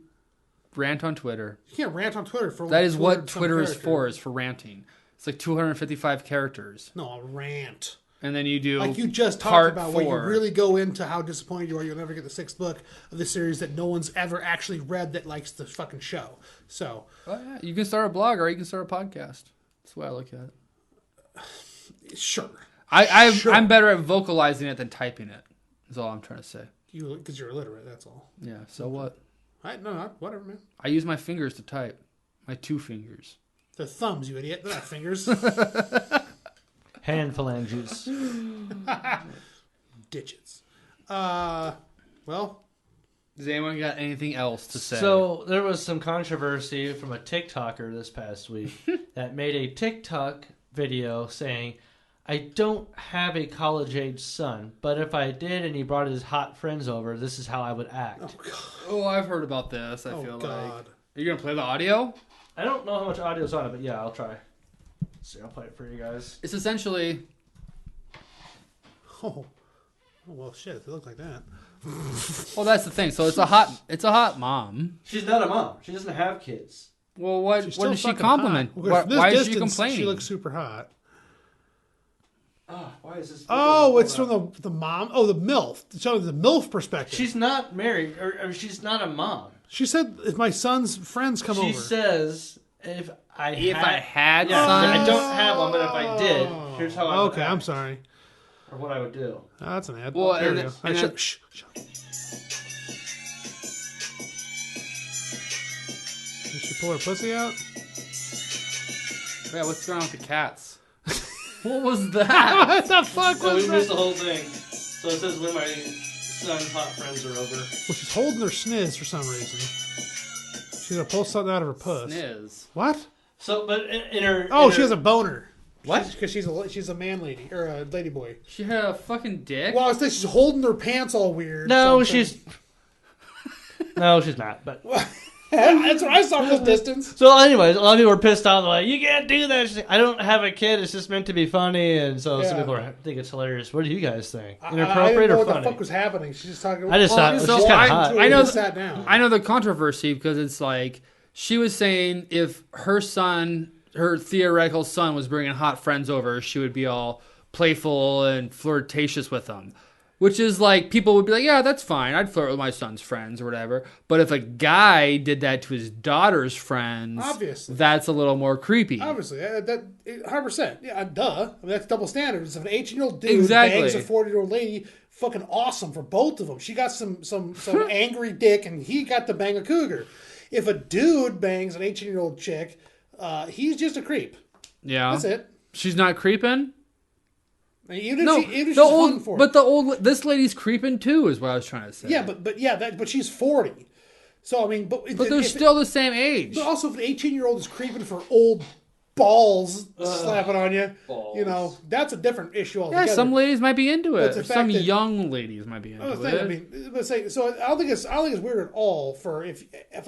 rant on Twitter. You can't rant on Twitter for That is what 200 some Twitter is characters. for. Is for ranting. It's like 255 characters, No, a rant. and then you do Like you just talked part about, where you 4. really go into how disappointed you are. You'll never get the 6th book of the series that no one's ever actually read that likes the fucking show. So Well, yeah, you can start a blog or you can start a podcast. That's the way I look at it. sure, Sure. I'm better at vocalizing it than typing it. Is all I'm trying to say. because you're illiterate. That's all. Yeah. So what? No, whatever, man. I use my fingers to type. My 2 fingers. They're thumbs, you idiot. They're not fingers. Hand phalanges. Digits. Well, Does anyone got anything else to say? So there was some controversy from a TikToker this past week that made a TikTok video saying, I don't have a college-age son, but if I did and he brought his hot friends over, this is how I would act. oh, I've heard about this. I oh feel like. God. Are you gonna play the audio? I don't know how much audio is on it, but yeah, I'll try. Let's see, I'll play it for you guys. It's essentially. Oh, well, shit. If it looked like that. Well, that's the thing. So it's a hot mom. She's not a mom. She doesn't have kids. Well, what She's what still does she fucking compliment? hot. Why, From this why is she distance, complaining? She looks super hot. Why is this? Oh, it's from the mom. Oh, the MILF. It's showing the MILF perspective. She's not married, or she's not a mom. She said, if my son's friends come She over. says, if I had yeah, sons, I don't have one, but if I did, here's how I would Okay, act, I'm sorry. or what I would do. Oh, that's an ad. Well, There and we then- go. and I then- should- shh. Did she pull her pussy out? Yeah, what's going on with the cats? What was that? What the fuck So was we that? missed the whole thing. So it says when my son's hot friends are over. Well, she's holding her sniz for some reason. She's gonna pull something out of her puss. Sniz. What? So, but in her Oh, in she her, has a boner. What? Because she's a man lady or a lady boy. She had a fucking dick. Well, I was thinking she's holding her pants all weird. No, something. she's no, she's not. But That's what I saw from this distance. So, anyways, a lot of people are pissed off. They're like, "You can't do that." She's like, I don't have a kid. It's just meant to be funny, and so some Yeah. people think it's hilarious. What do you guys think? I didn't Inappropriate know or what funny? the fuck was happening. She's just talking. I just thought so she's kind of hot. Until I we know just sat down. I know the controversy because it's like she was saying if her theoretical son was bringing hot friends over, she would be all playful and flirtatious with them. Which is like, people would be like, yeah, that's fine. I'd flirt with my son's friends or whatever. But if a guy did that to his daughter's friends, Obviously. that's a little more creepy. Obviously, that 100%. Yeah, duh. I mean, that's double standards. If an 18-year-old dude Exactly. bangs a 40-year-old lady, fucking awesome for both of them. She got some angry dick, and he got to bang a cougar. If a dude bangs an 18-year-old chick, he's just a creep. Yeah. That's it. She's not creeping? I mean, even No, if she's the hung old, for but it. this lady's creeping too, is what I was trying to say. Yeah, but she's 40. So I mean, but they're still the same age. But also, if an 18-year-old is creeping for old balls slapping on you, you know, that's a different issue altogether. Yeah, some ladies might be into But the it. fact Some that- young ladies might be into I was it. thinking, I mean, let's say, so I don't think it's weird at all for if they're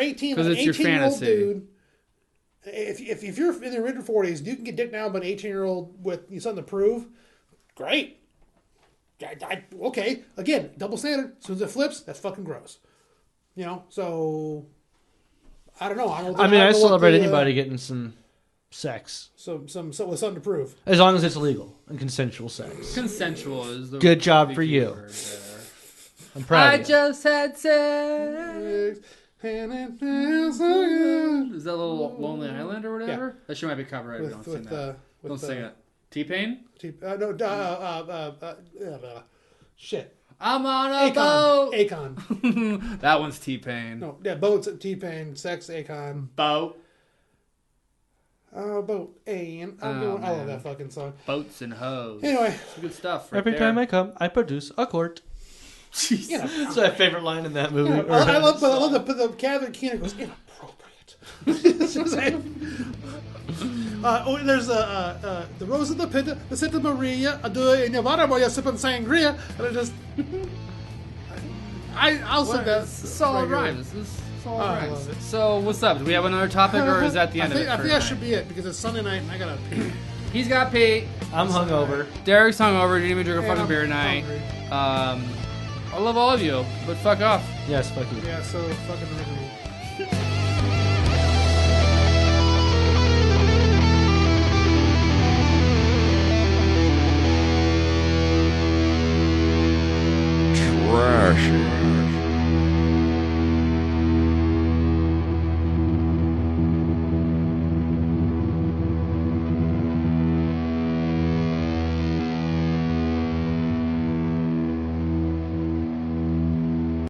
18, 'Cause an it's your 18-year-old fantasy. dude. If you're in the mid 40s, you can get dick down by an 18-year-old with something to prove. Great. Okay. Again, double standard. As soon as it flips, that's fucking gross. You know. So I don't know. I don't I know celebrate what the, anybody getting some sex, some with something to prove. as long as it's legal and consensual sex. Consensual is the Good job the for key you. word there. I'm proud I of you. just had sex. Is that a little Lonely Island or whatever? That shit might be copyrighted. Don't sing that. Don't sing it. T-Pain? Shit. I'm on a boat. Akon. That one's T-Pain. No, yeah, boats, T-Pain, sex, Akon. Boat. Boat, and I love that fucking song. Boats and hoes. Anyway, Some good stuff right Every there. time I come, I produce a quart. you know, That's my favorite line in that movie. I love the Catherine Keener goes inappropriate. It's just like, there's the Rose of the Pinta, the Santa Maria, the Nevada Boya sipping sangria, and it just. I'll say that Solid right here. rhymes. This is solid I rhymes. love it. So what's up? Do we have another topic, or is that the end I think, of it? I think that should be it because it's Sunday night and I gotta pee. He's got Pete. I'm hungover. Derek's hungover. Didn't even drink a And fucking I'm beer tonight. hungry. I love all of you, but fuck off. Yes, fuck you. Yeah, so fucking miserable. Trashy.